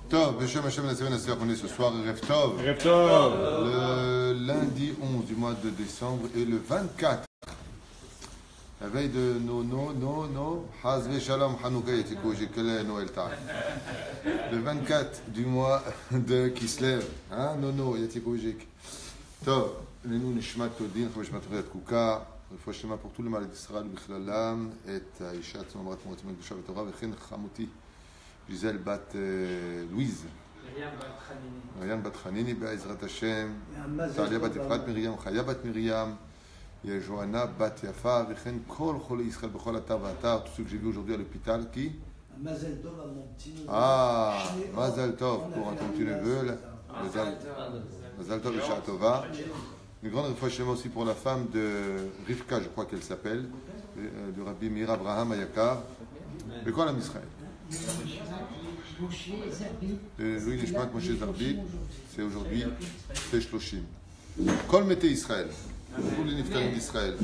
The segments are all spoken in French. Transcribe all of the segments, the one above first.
Tov, Beshem Hashem Naseven Naseach, on est ce soir, Erev Tov. Erev Tov. Le lundi 11 du mois de décembre et le 24. La veille de nos Hazve Shalom Hanouka Yetikou, j'ai que les Noël Tard. Le 24 du mois de Kislev. Hein, no, Yetikou Jik. Tov, nous Nishmat Todin, Nishmat Todin Kouka. רפואה שלמה pour tout le mal d'Israël בכללם, את האישה עצמה אמרת מורתים לקדושה ותורה, וכן חמותי ג'יזל בת לואיז, מרים בת חניני בעזרת השם, תעליה בת אפרת מרים, חיה בת מרים, יהושע בת יפה, וכן כל חולי ישראל בכל אתר ואתר, tous ceux que j'ai vu aujourd'hui à l'hôpital, qui Mazel Tov à mon petit neveu. Mazel Tov pour ton petit neveu, Mazel Tov et Shah Tova. Une grande réflexion aussi pour la femme de Rivka, je crois qu'elle s'appelle, de Rabbi Meir Abraham Ayakar. Et quoi l'âme Israël? Louis Nishmat Moshe Zarbi, c'est aujourd'hui, c'est Shloshim. Kol Mete Israël, tous les Niftarim d'Israël.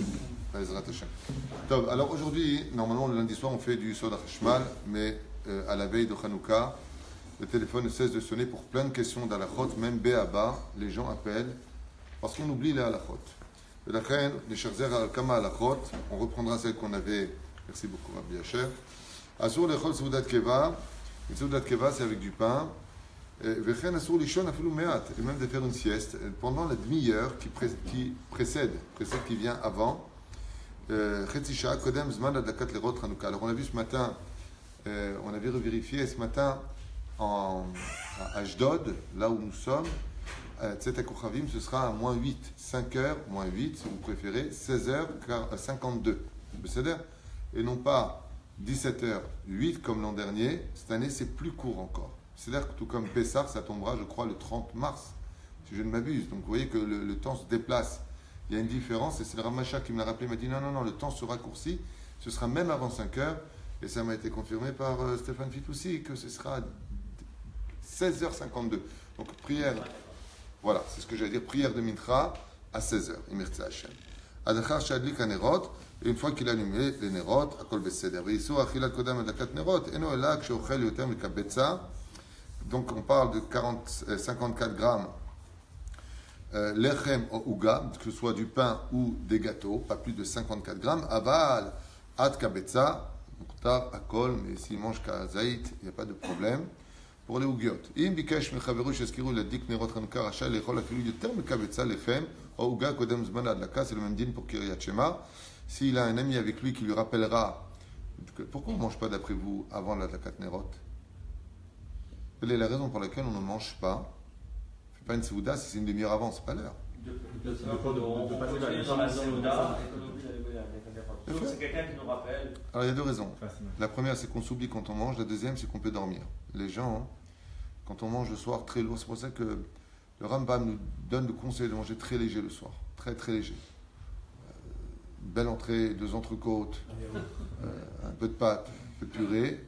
Alors aujourd'hui, normalement le lundi soir, on fait du Sod HaChashmal, mais à la veille de Hanouka, le téléphone ne cesse de sonner pour plein de questions d'Alachot, même Béaba, les gens appellent. Parce qu'on oublie les halachot. Et la reine, les cherzer al-kama halachot, on reprendra celle qu'on avait. Merci beaucoup, Rabbi Asher. Asur lechol seudat keva. Une seudat keva, c'est avec du pain. Vechen asur lishon afilou meat. Et même de faire une sieste pendant la demi-heure qui précède, qui vient avant. Chetisha kodem zman adlakat lerot Hanouka. Alors on a vu ce matin, on avait revérifié ce matin à Ashdod, là où nous sommes. Tzetek Kochavim, ce sera à moins 8, 5 heures, moins 8, si vous préférez, 16h52. C'est-à-dire, et non pas 17h08 comme l'an dernier, cette année c'est plus court encore. C'est-à-dire que tout comme Pessah, ça tombera, je crois, le 30 mars, si je ne m'abuse. Donc vous voyez que le temps se déplace. Il y a une différence, et c'est le Ramacha qui me l'a rappelé, il m'a dit non, le temps se raccourcit, ce sera même avant 5 heures, et ça m'a été confirmé par Stéphane Fitoussi, que ce sera 16h52. Donc prière. Voilà, c'est ce que j'allais dire, prière de Mincha à 16h, Imirtza Hashem. Adachar Shadlik Anerot, et une fois qu'il a allumé les Nerot, Akol Beseder. Veissou Achilat Kodam Adakat Nerot, Eno Elak Sheochel Yoter Mikabetza. Donc on parle de 54 grammes lechem ou uga, que ce soit du pain ou des gâteaux, pas plus de 54 grammes. Aval Ad Kabetza, Mukhtar Akol, mais s'il mange Kazaït, il n'y a pas de problème. Pour les ougiot. אם ביקש מחברו שיזכירו להדליק נרות חנוכה רשאי לאכול אפילו יותר מקבצה לחם או עוגה קודם זמן ההדלקה, c'est le même din pour Kiryat Shema. S'il a un ami avec lui qui lui rappellera, pourquoi on ne mange pas d'après vous avant l'adlakat nerot? Quelle est la raison pour laquelle on ne mange pas? On ne fait pas une seuda si c'est une demi-heure avant, c'est pas l'heure. C'est quelqu'un qui nous rappelle. Alors il y a deux raisons. La première, c'est qu'on s'oublie quand on mange. La deuxième, c'est qu'on peut dormir. Les gens, quand on mange le soir très lourd, c'est pour ça que le Rambam nous donne le conseil de manger très léger le soir. Très très léger. Belle entrée, 2 entrecôtes, un peu de pâte, un peu de purée,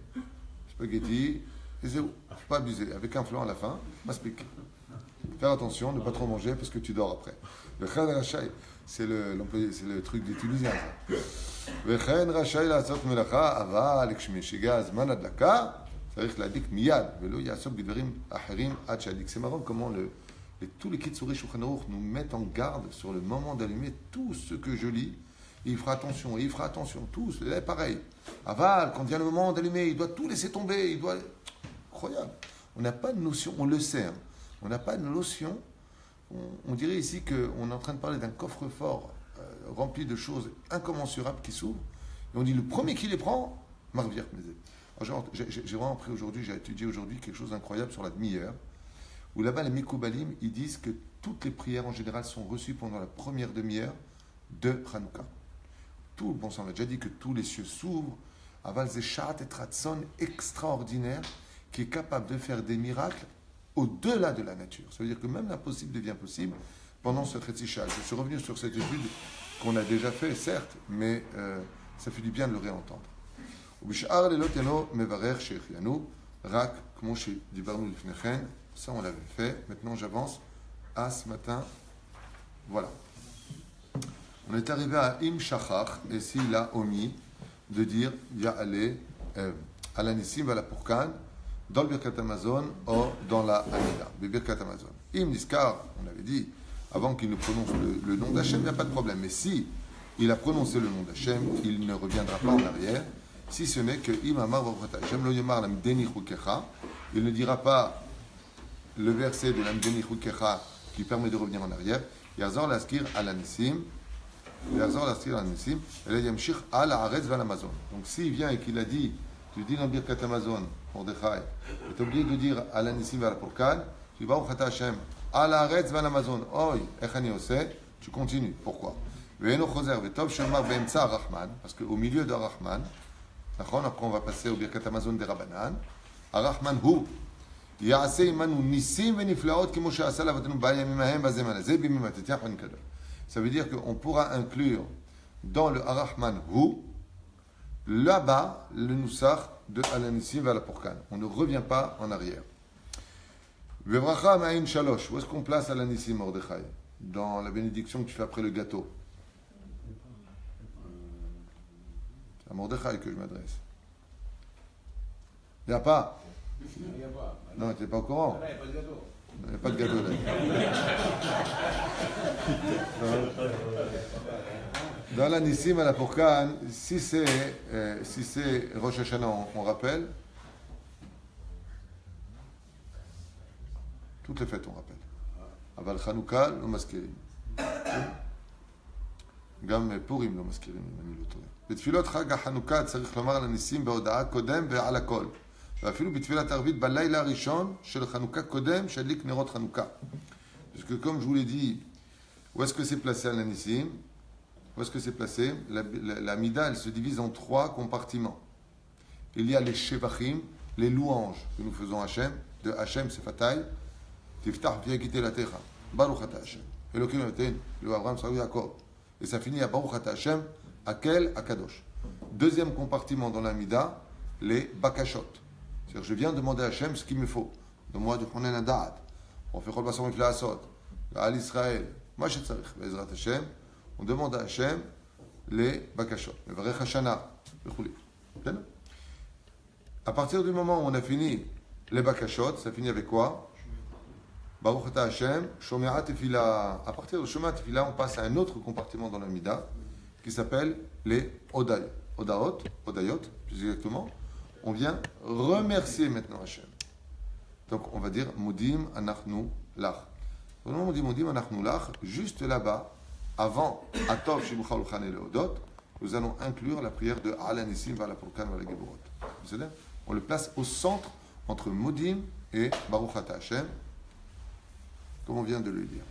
spaghetti, et zéro. Il ne faut pas abuser. Avec un flan à la fin, maspik. Faire attention, ne pas trop manger parce que tu dors après. Le Khan Rachai, c'est le truc des Tunisiens. וכן רשאי לעשות מלאכה, אבל כשמשיגה הזמן הדלקה, צריך להדליק מיד, ולא יעסוק בדברים אחרים עד שידליק. C'est marrant comment tous les Kitsuri Shulchan Aruch nous mettent en garde sur le moment d'allumer tout ce que je lis. Il fera attention, tous, là, pareil. Aval, quand vient le moment d'allumer, il doit tout laisser tomber, Incroyable. On n'a pas de notion, on le sait, hein. On n'a pas de notion. On dirait ici qu'on est en train de parler d'un coffre-fort rempli de choses incommensurables qui s'ouvrent. Et on dit le premier qui les prend, Marvier. J'ai vraiment appris aujourd'hui, j'ai étudié aujourd'hui quelque chose d'incroyable sur la demi-heure, où là-bas les Mikoubalim, ils disent que toutes les prières en général sont reçues pendant la première demi-heure de Hanouka. Tout, bon sang, on a déjà dit que tous les cieux s'ouvrent. Aval Zeshat et Tratson extraordinaire qui est capable de faire des miracles au-delà de la nature. Ça veut dire que même l'impossible devient possible pendant ce Chetisha. Je suis revenu sur cette étude qu'on a déjà fait, certes, mais ça fait du bien de le réentendre. Ça, on l'avait fait. Maintenant, j'avance à ce matin. Voilà. On est arrivé à Im Shachach, et s'il a omis de dire Ya'ale à la Nissim et à la Purkan dans le Birkat Hamazon ou dans la Hamida, le Birkat Hamazon. Im Niskar, on avait dit, avant qu'il ne prononce le nom d'Hachem, il n'y a pas de problème. Mais si il a prononcé le nom d'Hachem, il ne reviendra pas en arrière, si ce n'est que Im Amar Baruch Hashem lo yomar lamdeni chukecha, il ne dira pas le verset de lamdeni chukecha qui permet de revenir en arrière. Yazor laskir al anissim, Yazor laskir al anissim, et yamshich al haaretz val Amazon. Donc s'il vient et qu'il a dit, tu dis dans Birkat Hamazon, Mordechai, tu es obligé de dire al anissim val Purkan, tu dis Baruch Ata Hashem, al haaretz val Amazon. Oi, echani oseh, tu continues. Pourquoi? Ve'eno choser ve'tov shemar be'emtza Rahman, parce qu'au milieu de Rahman, après on va passer au Birkat Hamazon des Rabbanan, Rahman hu. Ça veut dire qu'on pourra inclure dans le Arachman Hu, là-bas, le Nusach de Al-Anissim vers la Purkan. On ne revient pas en arrière. Où est-ce qu'on place Al-Anissim, Mordechai? Dans la bénédiction que tu fais après le gâteau. C'est à Mordechai que je m'adresse. Il n'y a pas. Non, tu n'es pas au courant. Il n'y a pas de gâteau. Dans la Nissim à la Purkan, si c'est Rosh Hashanah, on rappelle. Toutes les fêtes, on rappelle. Aval Chanukah, le masquirim. Gam Purim, le masquirim, אני לא טועה. בתפילות חג החנוכה צריך לומר על הניסים בהודעה קודם ועל הכל. ואפילו בתפילת ערבית בלילה הראשון של חנוכה קודם שהדליק נרות חנוכה. Parce que comme je vous l'ai dit, où est-ce que c'est placé à l'Anissim? Où est-ce que c'est placé? La Mida, elle se divise en 3 compartiments. Il y a les Shevachim, les louanges que nous faisons à Hachem. De Hachem, c'est Fatay. Tiftach v'yagite la techa. Baruch ata Hachem. Elokim yoten, le Abraham, Sarah, Yaakov. Et ça finit à Baruch ata Hachem, Akel, Akadosh. Deuxième compartiment dans la Mida, les Bakashot. C'est-à-dire, je viens demander à Hachem ce qu'il me faut. Donne-moi du Honen Adat. On fait Chol Basar Mifla Asot. Al Israël. Moi, je tzarich. Bezrat Hachem. On demande à Hachem les Bakashot. Le Varech Hashana. Le Chouli. À partir du moment où on a fini les Bakashot, ça finit avec quoi? Baruch Ata Hachem, Shomeat Tefila. À partir de Shomeat Tefila, on passe à un autre compartiment dans la Mida qui s'appelle les Odayot. Odayot, plus exactement. On vient remercier maintenant Hachem. Donc on va dire Modim Anachnu Lach. Au moment où on dit Modim Anachnu Lach, juste là-bas, avant Atov Shibucha Luchan et Leodot, nous allons inclure la prière de Al-Anissim Vala Purkan Vala Geburot. C'est-à-dire, on le place au centre entre Modim et Baruch Ata Hachem, comme on vient de le dire.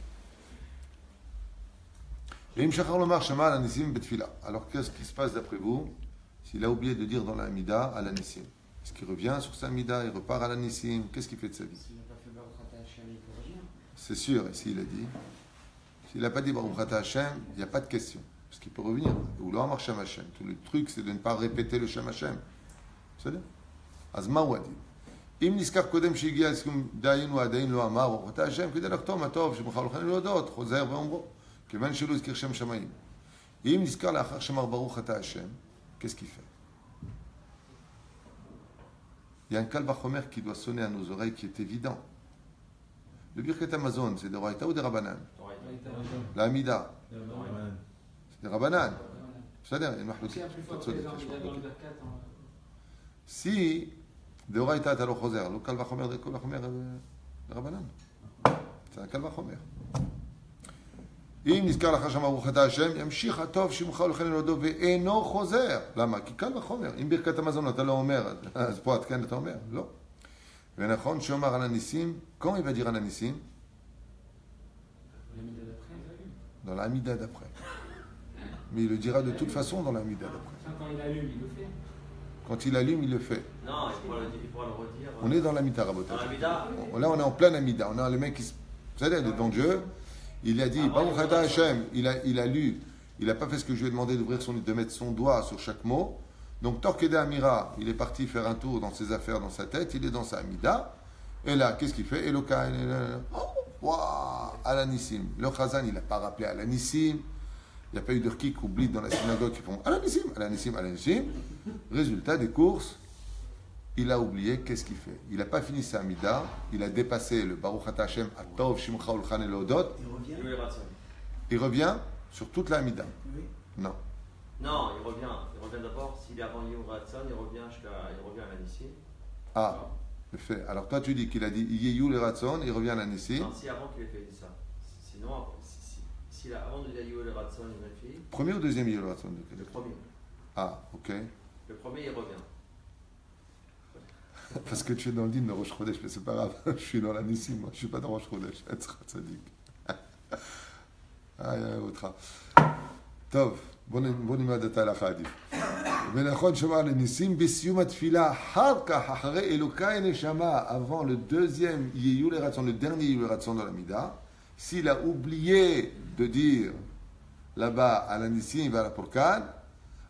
Alors qu'est-ce qui se passe d'après vous s'il a oublié de dire dans la Hamida à l'Anissim? Est-ce qu'il revient sur sa Hamida, il repart à l'Anissim? Qu'est-ce qu'il fait de sa vie? S'il n'a pas fait Baruch Ata Hachem, il peut revenir. C'est sûr, et s'il a dit, s'il n'a pas dit Baruch Ata Hachem, il n'y a pas de question. Parce qu'il peut revenir. Ou l'Amar Shem Hachem. Tout le truc, c'est de ne pas répéter le Shem Hachem. C'est-à-dire Azma Wadi. אם נזכר קודם שהגיע לסיום דהיינו עדיין לא אמר ברוך אתה השם כדי לחתום הטוב שבכל לכן להודות חוזר ואומרו כיוון שלא הזכיר שם שמיים. אם נזכר לאחר שאמר ברוך אתה השם, qu'est-ce qu'il fait? Il y a un kal vachomer qui doit sonner à nos oreilles qui est évident. Le Birkat Hamazon, c'est des Raïta ou des Rabbanan? La Hamida, c'est des Rabbanan. C'est-à-dire, il y a une si דאורייתא אתה לא חוזר, לא קל וחומר, זה כל החומר לרבנן. זה הקל וחומר. אם נזכר לך שם ברוך אתה השם, ימשיך הטוב שמך ולכן להודו ואינו חוזר. למה? כי קל וחומר. אם ברכת המזון אתה לא אומר, אז פה עד כאן אתה אומר? לא. ונכון שאומר על הניסים, quand il va dire על הניסים? Dans la Hamida d'après. Mais il le dira de toute façon dans la Hamida d'après. Quand il allume, il le fait. Quand il allume, il le fait. Non, il pourra le redire. On est dans l'Amida, Rabotai. Dans l'Amida. Là, on est en plein Amida. On a le mec qui se... Vous savez, devant Dieu, il a dit, Baruch Ata Hashem, il a lu, il n'a pas fait ce que je lui ai demandé de mettre son doigt sur chaque mot. Donc, Torkeda Amira, il est parti faire un tour dans ses affaires, dans sa tête, il est dans sa Amida. Et là, qu'est-ce qu'il fait? Eloka, waouh, Alanissim. Le Chazan, il n'a pas rappelé Alanissim. Il n'y a pas eu de qui oublie dans la synagogue qui font Alanissim, Alanissim, Alanissim. Résultat des courses, il a oublié, qu'est-ce qu'il fait? Il n'a pas fini sa Amida, il a dépassé le Baruch Ata Hashem, Atov, Shimcha, Ulchan et Leodot. Il revient. Yoel Ratzon. Il revient sur toute la Amida. Oui. Non. Non, il revient d'abord, s'il est avant Yoel Ratzon, il revient à la Nissim. Ah, le fait. Alors toi tu dis qu'il a dit Yeyu le Ratzon, il revient à la Nissim. Non, si avant qu'il ait fait ça. Sinon, s'il a avant de dire Yoel Ratzon, il a fait. Premier ou deuxième Yeyu le Ratzon? Le premier. Ah, ok. Le premier, il revient. Parce que tu es dans le dîme de Rosh Chodesh, mais c'est pas grave. Je suis dans la Nissim, moi. Je suis pas dans Rosh Chodesh. Etzra Tzadik. Aïe, autre. Tov. Bon imad à la Khadif. ונכון שאמר לניסים בסיום התפילה, אחר כך, אחרי אלוקי נשמה, avant le deuxième Yeyu le Ratzon, le dernier Yeyu le Ratzon dans la Mida, s'il a oublié de dire là-bas à la Nissim et à la Purkan,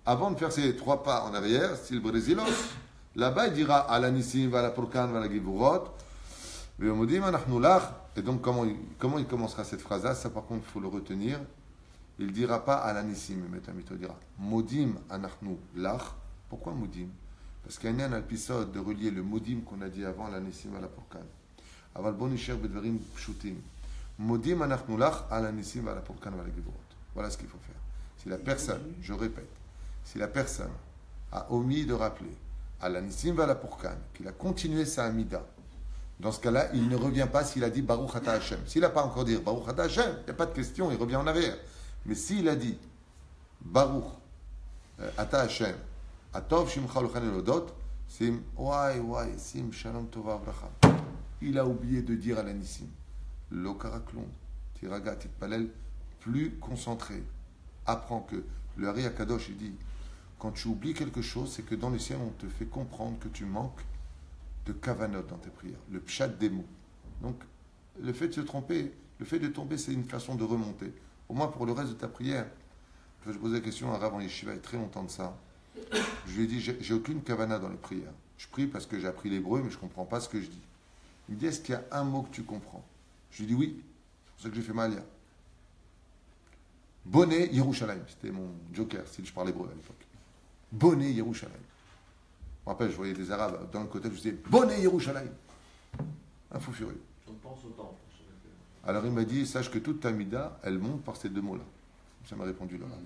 avant de faire ses 3 pas en arrière, style Brésilos, là-bas il dira à la Nissim et à la Purkan et à la Givurot, et donc comment il commencera cette phrase-là? Ça par contre il faut le retenir. Il ne dira pas à la Nissim, il dira Modim anachnu lach. Pourquoi Modim? Parce qu'il y a un épisode de relier le Modim qu'on a dit avant à la Nissim à la Purkan. Aval bon isher bedvarim pshutim. Modim anachnu lach à la Nissim à la Purkan à la Givurot. Voilà ce qu'il faut faire. Si la personne, je répète, si la personne a omis de rappeler à la Nissim à la Purkan qu'il a continué sa Amida, dans ce cas-là, il ne revient pas s'il a dit Baruch Ata Hashem. S'il n'a pas encore dit Baruch Ata Hashem, il n'y a pas de question, il revient en arrière. Mais s'il a dit Baruch Ata Hashem, Atov Shimcha Luchan Elodot, Sim Sim Shalom Tova Avraham. Il a oublié de dire à la Nissim Lo Karaklon, Tiraga Titpalel, plus concentré. Apprends que le Hari Akadosh, il dit quand tu oublies quelque chose, c'est que dans le ciel, on te fait comprendre que tu manques de kavanot dans tes prières, le pshat des mots. Donc, le fait de se tromper, le fait de tomber, c'est une façon de remonter. Au moins pour le reste de ta prière. Je posais la question à Rav en Yeshiva il y a très longtemps de ça. Je lui ai dit, j'ai aucune kavana dans les prières. Je prie parce que j'ai appris l'hébreu, mais je ne comprends pas ce que je dis. Il me dit, est-ce qu'il y a un mot que tu comprends? Je lui ai dit oui. C'est pour ça que j'ai fait Malia. Bonnet Yerushalayim. C'était mon joker, si je parlais hébreu à l'époque. Bonnet Yerushalayim. Je me rappelle, je voyais des Arabes dans le côté, je disais Bonnet Yerushalayim. Un fou furieux. On pense au temps. Alors il m'a dit, sache que toute ta mida, elle monte par ces 2 mots-là. Comme ça m'a répondu le Rav.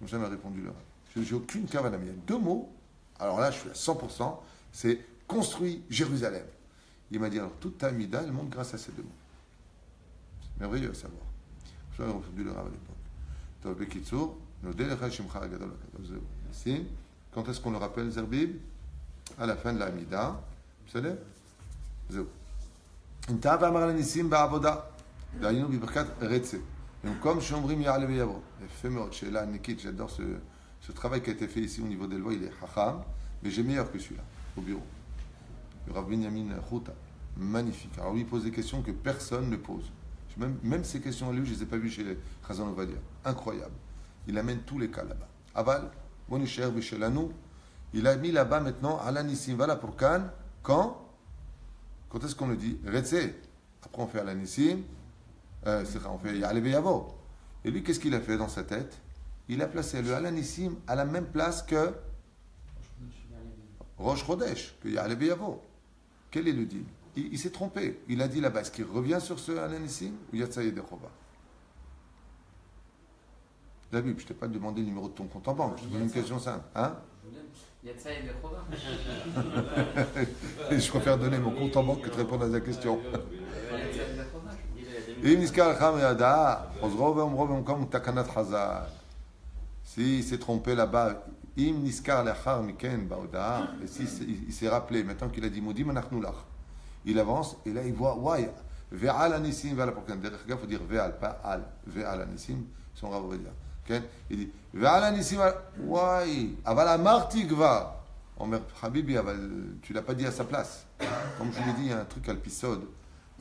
Comme ça m'a répondu le Rav. J'ai aucune kavana, mais il y a 2 mots. Alors là, je suis à 100%. C'est construit Jérusalem. Il m'a dit, alors toute ta mida, elle monte grâce à ces 2 mots. C'est merveilleux à savoir. Comme ça m'a répondu le Rav à l'époque. Tov Bekitsur, Nodeh Lecha Shimcha Agadol Akadosh. Ici, quand est-ce qu'on le rappelle, Zerbib? À la fin de la mida. Vous savez? Zéro. Inta ואמר לניסים בעבודה, דהיינו בברכת רצה. במקום שאומרים יעלה ויבוא. יפה מאוד, שאלה ענקית, j'adore ce travail qui a été fait ici au niveau d'Elvo, il est chacham, mais j'ai meilleur que celui-là, au bureau. Le Rav Binyamin Chouta, magnifique. Alors lui, il pose des questions que personne ne pose. Même ces questions à lui, je ne les ai pas vues chez Chazon Ovadia. Incroyable. Il amène tous les cas là-bas. Aval, Bonisher Beshelanu, il a mis là-bas maintenant, à la Nissim, voilà pour Cannes, quand est-ce qu'on le dit? Retse. Après, on fait à la Nissim. On fait Ya'ale Veyavo. Et lui, qu'est-ce qu'il a fait dans sa tête? Il a placé le Ala Nissim à la même place que Rosh Chodesh, que Ya'ale Veyavo. Quel est le dit? Il s'est trompé. Il a dit là-bas, est-ce qu'il revient sur ce Ala Nissim ou Yatsa Yedechova? David, je ne t'ai pas demandé le numéro de ton compte en banque. Je te donne une question simple. Hein? Je préfère donner mon compte en banque que de répondre à la question. S'il s'est trompé là-bas, et s'il s'est rappelé, maintenant qu'il a dit Modim anachnu lach, il avance et là il voit, ouais, ve'al anissim ve'al apokan. Derrière, il faut dire ve'al, pas al, ve'al anissim, son Rav Ovadia. Il dit ve'al anissim, ouais, aval amarti gva. Omer Habibi, tu l'as pas dit à sa place. Comme je l'ai dit, il y a un truc à l'épisode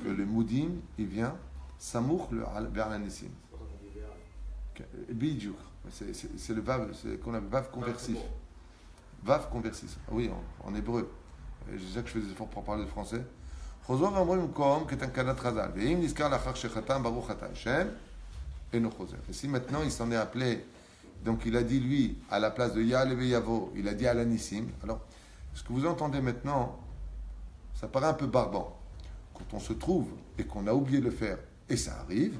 que le Modim, il vient samour vers l'anissim. Bidjouk. C'est le vav, c'est qu'on appelle vav conversif. Vav conversif. Oui, en hébreu. Je disais que je fais des efforts pour parler le français. Chozov amrim kom ketan kanat chazal. Ve'im niskar lachar shechatam baruch ata Hashem eno chozer. Et si maintenant il s'en est appelé, donc il a dit lui à la place de Ya'ale Veyavo, il a dit à l'anissim. Alors Ce que vous entendez maintenant, ça paraît un peu barbant. Quand on se trouve et qu'on a oublié de le faire, et ça arrive,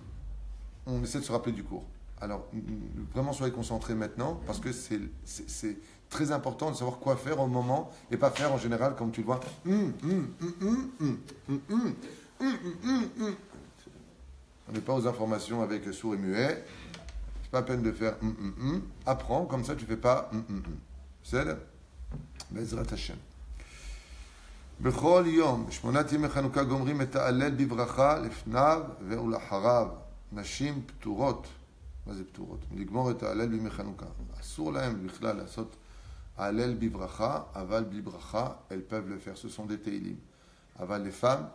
on essaie de se rappeler du cours. Alors, vraiment, soyez concentrés maintenant, parce que c'est très important de savoir quoi faire au moment, et pas faire en général, comme tu le vois. On n'est pas aux informations avec sourd et muet. C'est pas la peine de faire Apprends, comme ça tu fais pas C'est Bezrat Hashem. בכל יום, 8 ימי חנוכה גומרים את ההלל בברכה לפניו ולאחריו. נשים פטורות. מה זה פטורות? לגמור את ההלל בימי חנוכה. אסור להם בכלל לעשות ההלל בברכה, אבל בלי ברכה, elles peuvent le faire. Ce sont des teilim. אבל les femmes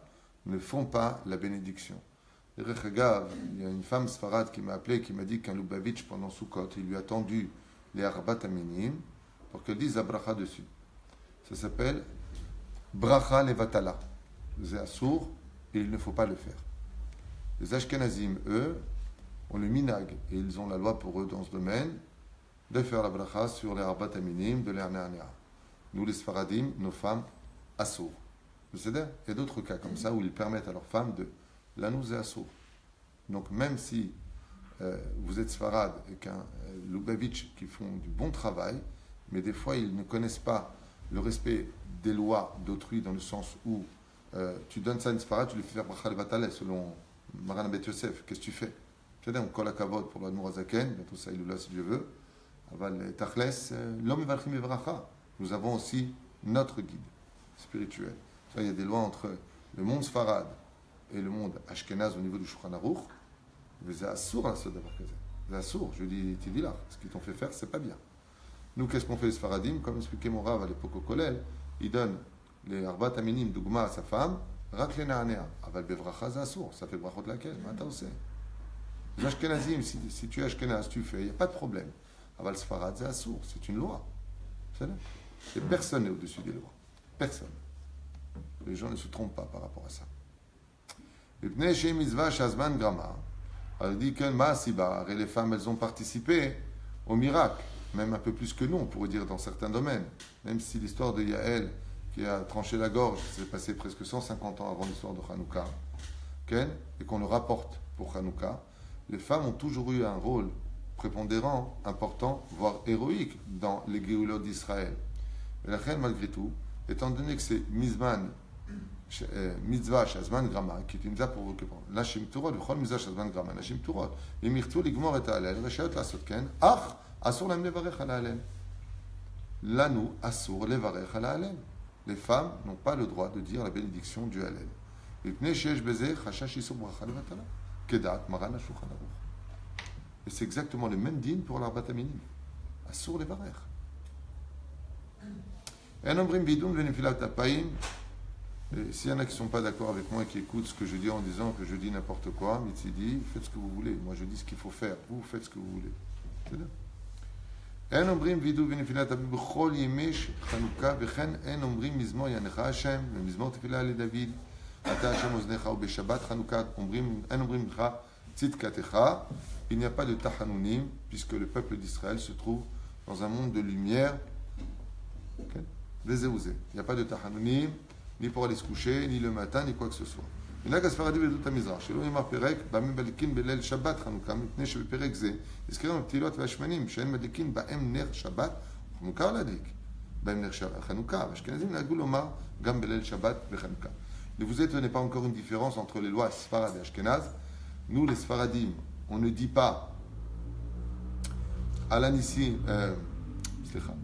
ne font pas la bénédiction. Derech Agav, il y a une femme sfarade qui m'a appelé, qui m'a dit qu'un Lubavitch pendant Sukkot, il lui a tendu les Arbat Aminim pour qu'elle dise la bracha dessus. Ça s'appelle Bracha Levatala. C'est assour et il ne faut pas le faire. Les Ashkenazim, eux, ont le minag et ils ont la loi pour eux dans ce domaine de faire la bracha sur les Arbat Aminim de l'Ernea. Nous, les Sfaradim, nos femmes, assour. Il y a d'autres cas comme ça où ils permettent à leurs femmes de l'anous et assour. Donc même si vous êtes Sfarad et qu'un Lubavitch qui font du bon travail, mais des fois ils ne connaissent pas le respect des lois d'autrui dans le sens où tu donnes ça à une Sfarad, tu lui fais faire bracha levatala selon Maran Bet Yosef, qu'est-ce que tu fais? C'est-à-dire, on colle à kavod pour la Nourazaken, bientôt ça il est là si Dieu veut. Aval Tachles, l'homme Evalchim Evracha. Nous avons aussi notre guide spirituel. Il y a des lois entre le monde Sfarad et le monde Ashkenaz au niveau du Shulchan Aruch. Mais c'est assour à ce d'avoir fait. C'est assour. Je dis, tu dis là, ce qu'ils t'ont fait faire, c'est pas bien. Nous, qu'est-ce qu'on fait les Sfaradim? Comme expliquait mon Rav à l'époque au Kollel, il donne les Arbat Aminim d'Ougma à sa femme, rak les Na'anea. Aval Bevracha, c'est assour. Ça fait brachot laquelle? Maintenant, c'est. Les Ashkenazim, si tu es Ashkenaz, tu fais, il n'y a pas de problème. Aval Sfarad, c'est assour. C'est une loi. Et personne n'est au-dessus des lois. Personne. Les gens ne se trompent pas par rapport à ça. Alors il dit que et les femmes, elles ont participé au miracle, même un peu plus que nous, on pourrait dire dans certains domaines. Même si l'histoire de Yael, qui a tranché la gorge, s'est passée presque 150 ans avant l'histoire de Hanouka, et qu'on le rapporte pour Hanouka, les femmes ont toujours eu un rôle prépondérant, important, voire héroïque dans les Géoulot d'Israël. Et la reine, malgré tout, étant donné que c'est mitzvah shazman grama, qui est une mitzvah pour vous, nashim turot, v'chol mitzvah shazman grama, nashim turot, et mirtu ligmor et ha'alel, reshayot la'asot ken, ach, asur lahem levarech al ha'alel. Lanu, asur levarech al ha'alel. Les femmes n'ont pas le droit de dire la bénédiction du ha'alel. V'pnei sheyesh bezeh chashash isur bracha levatala, kedat maran ha'shulchan aruch. Et c'est exactement le même din pour l'Arbat Aminim. Asur levarech. En omrim bidum v'nefilat apayim. S'il y en a qui ne sont pas d'accord avec moi et qui écoutent ce que je dis en disant que je dis n'importe quoi, Mitzi dit, faites ce que vous voulez. Moi je dis ce qu'il faut faire. Vous faites ce que vous voulez. En omrim bidum v'nefilat apayim b'chol yemesh chanukah v'chen en omrim mizmor yanecha Hashem v'mizmor tefila le David ata Hashem oznecha u'b'shabbat chanukah en omrim l'cha tzidkatecha. Il n'y a pas de tachanunim puisque le peuple d'Israël se trouve dans un monde de lumière. Il n'y a pas de tachanunim, ni pour aller se coucher, ni le matin, ni quoi que ce soit. Il n'y a qu'à se faire adieu de tout à misra. Chez l'Oimar Perek, Bamim Balikin Belel Shabbat Hanouka, Mipne Shebe Perek Ze, Iskirem Ptilot Vashmanim, Shen Madikin Baem Ner Shabbat, Hanouka Ladik, Baem Ner Hanouka, Vashkenazim Nagul Omar, Gam Belel Shabbat Bechanouka. Ne vous étonnez pas encore une différence entre les lois Sfarad et Ashkenaz. Nous, les Sfaradim, on ne dit pas à l'anissim,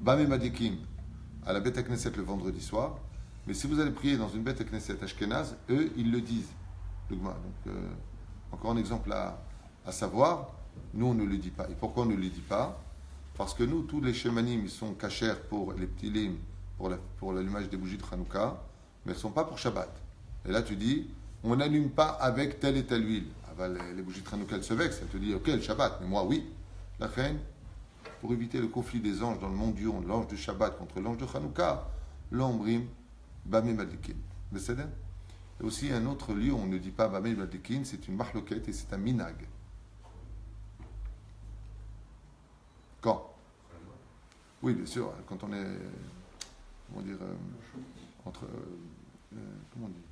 Bamim Madikin, à la Beth Knesset le vendredi soir, mais si vous allez prier dans une Beth Knesset Ashkenaz, eux, ils le disent. Donc, encore un exemple à savoir, nous, on ne le dit pas. Et pourquoi on ne le dit pas? Parce que nous, tous les shemanim, ils sont cachers pour les petits limes, pour l'allumage des bougies de Hanouka, mais elles ne sont pas pour Shabbat. Et là, tu dis, on n'allume pas avec telle et telle huile. Ah ben, les bougies de Hanouka, elles se vexent. Elles te disent, ok, le Shabbat, mais moi, oui. La reine, pour éviter le conflit des anges dans le monde du monde, l'ange de Shabbat contre l'ange de Hanouka, l'ombrim, Bamim Madikin. Et aussi un autre lieu où on ne dit pas Bamim Madikin, c'est une mahloket et c'est un minag. Quand? Oui, bien sûr, quand on est. comment dire, entre, comment on dit,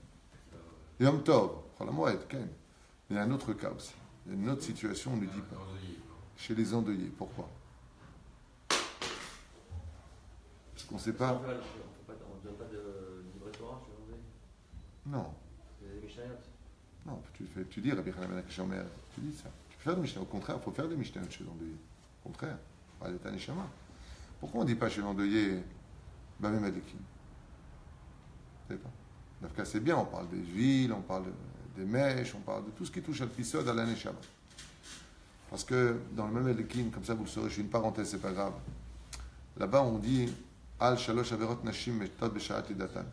Yom Tov, Chol HaMoed, Ken. Il y a un autre cas aussi. Il y a une autre situation, on ne dit pas. Chez les endeuillés. Pourquoi? Parce qu'on ne sait pas. On ne donne pas de livret Torah chez l'endeuillé. Non. C'est des Mishnayot. Non, tu dis, Rabbi Hanan Ben Akasher, tu dis ça. Tu peux faire des Mishnayot. Au contraire, il faut faire des Mishnayot chez l'endeuillé. Au contraire. Pas des Tanishama. Pourquoi on ne dit pas chez l'endeuillé, Bamem Adekim? Je ne sais pas. En tout cas, c'est bien, on parle des huiles, on parle des mèches, on parle de tout ce qui touche à l'Pisod, à l'Aneshama. Parce que dans le même Adekim, comme ça vous le saurez, je fais une parenthèse, c'est pas grave. Là-bas, on dit Al Shalosh Averot Nashim Meshtot Besharat Lidatan.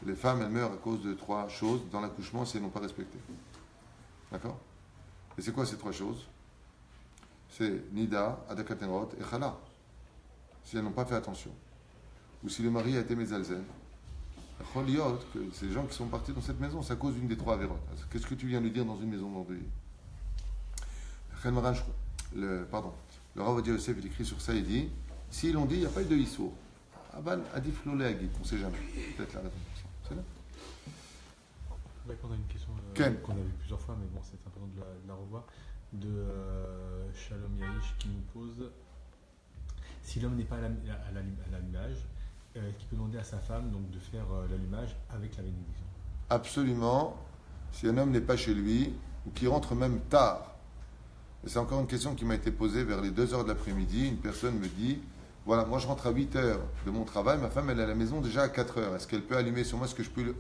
Les femmes, elles meurent à cause de 3 choses dans l'accouchement si elles n'ont pas respecté. D'accord? Et c'est quoi ces 3 choses? C'est Nida, Adakatenrot et Chala. Si elles n'ont pas fait attention. Ou si le mari a été Mezalzel. Choliot, que ces gens qui sont partis dans cette maison, c'est à cause d'une des 3 avérotes. Qu'est-ce que tu viens de dire dans une maison d'endeuillé? Le Rav Ovadia Yosef, il écrit sur ça, il dit, s'ils l'ont dit, il n'y a pas eu de Issour. Aban Adif Lolé Agit, on ne sait jamais. Peut-être la raison pour ça. C'est là. D'accord, on a une question qu'on a vue plusieurs fois, mais bon, c'est important de la revoir. De Shalom Yahish qui nous pose, si l'homme n'est pas à l'allumage, qui peut demander à sa femme donc, de faire l'allumage avec la bénédiction? Absolument. Si un homme n'est pas chez lui, ou qu'il rentre même tard, et c'est encore une question qui m'a été posée vers les 2h de l'après-midi, une personne me dit, voilà, moi je rentre à 8h de mon travail, ma femme elle est à la maison déjà à 4h, est-ce qu'elle peut allumer sur moi?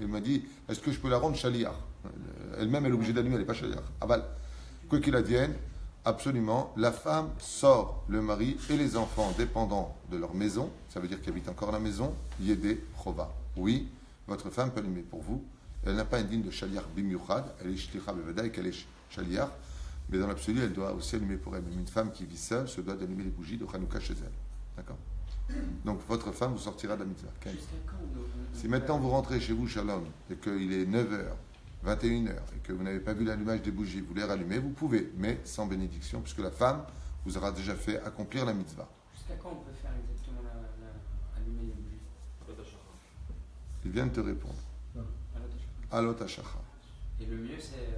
Elle m'a dit, est-ce que je peux la rendre chaliar? Elle-même elle est obligée d'allumer, elle n'est pas chaliar. Aval. Quoi qu'il advienne, absolument, la femme sort le mari et les enfants dépendants de leur maison, ça veut dire qu'ils habitent encore la maison, Yédé, Chova. Oui, votre femme peut allumer pour vous, elle n'a pas une digne de Shaliar Bimyuchad, elle est Shlicha Bevada et qu'elle est Shaliar, mais dans l'absolu, elle doit aussi allumer pour elle. Même une femme qui vit seule se doit d'allumer les bougies de Hanouka chez elle. D'accord? Donc votre femme vous sortira de la mitzvah. Jusqu'à quand Si maintenant vous rentrez chez vous, Shalom, et qu'il est 9h, 21h, et que vous n'avez pas vu l'allumage des bougies, vous les rallumez, vous pouvez, mais sans bénédiction, puisque la femme vous aura déjà fait accomplir la mitzvah. Jusqu'à quand on peut faire exactement allumer les bougies? Il vient de te répondre. Alot Hashacha. Et le mieux, c'est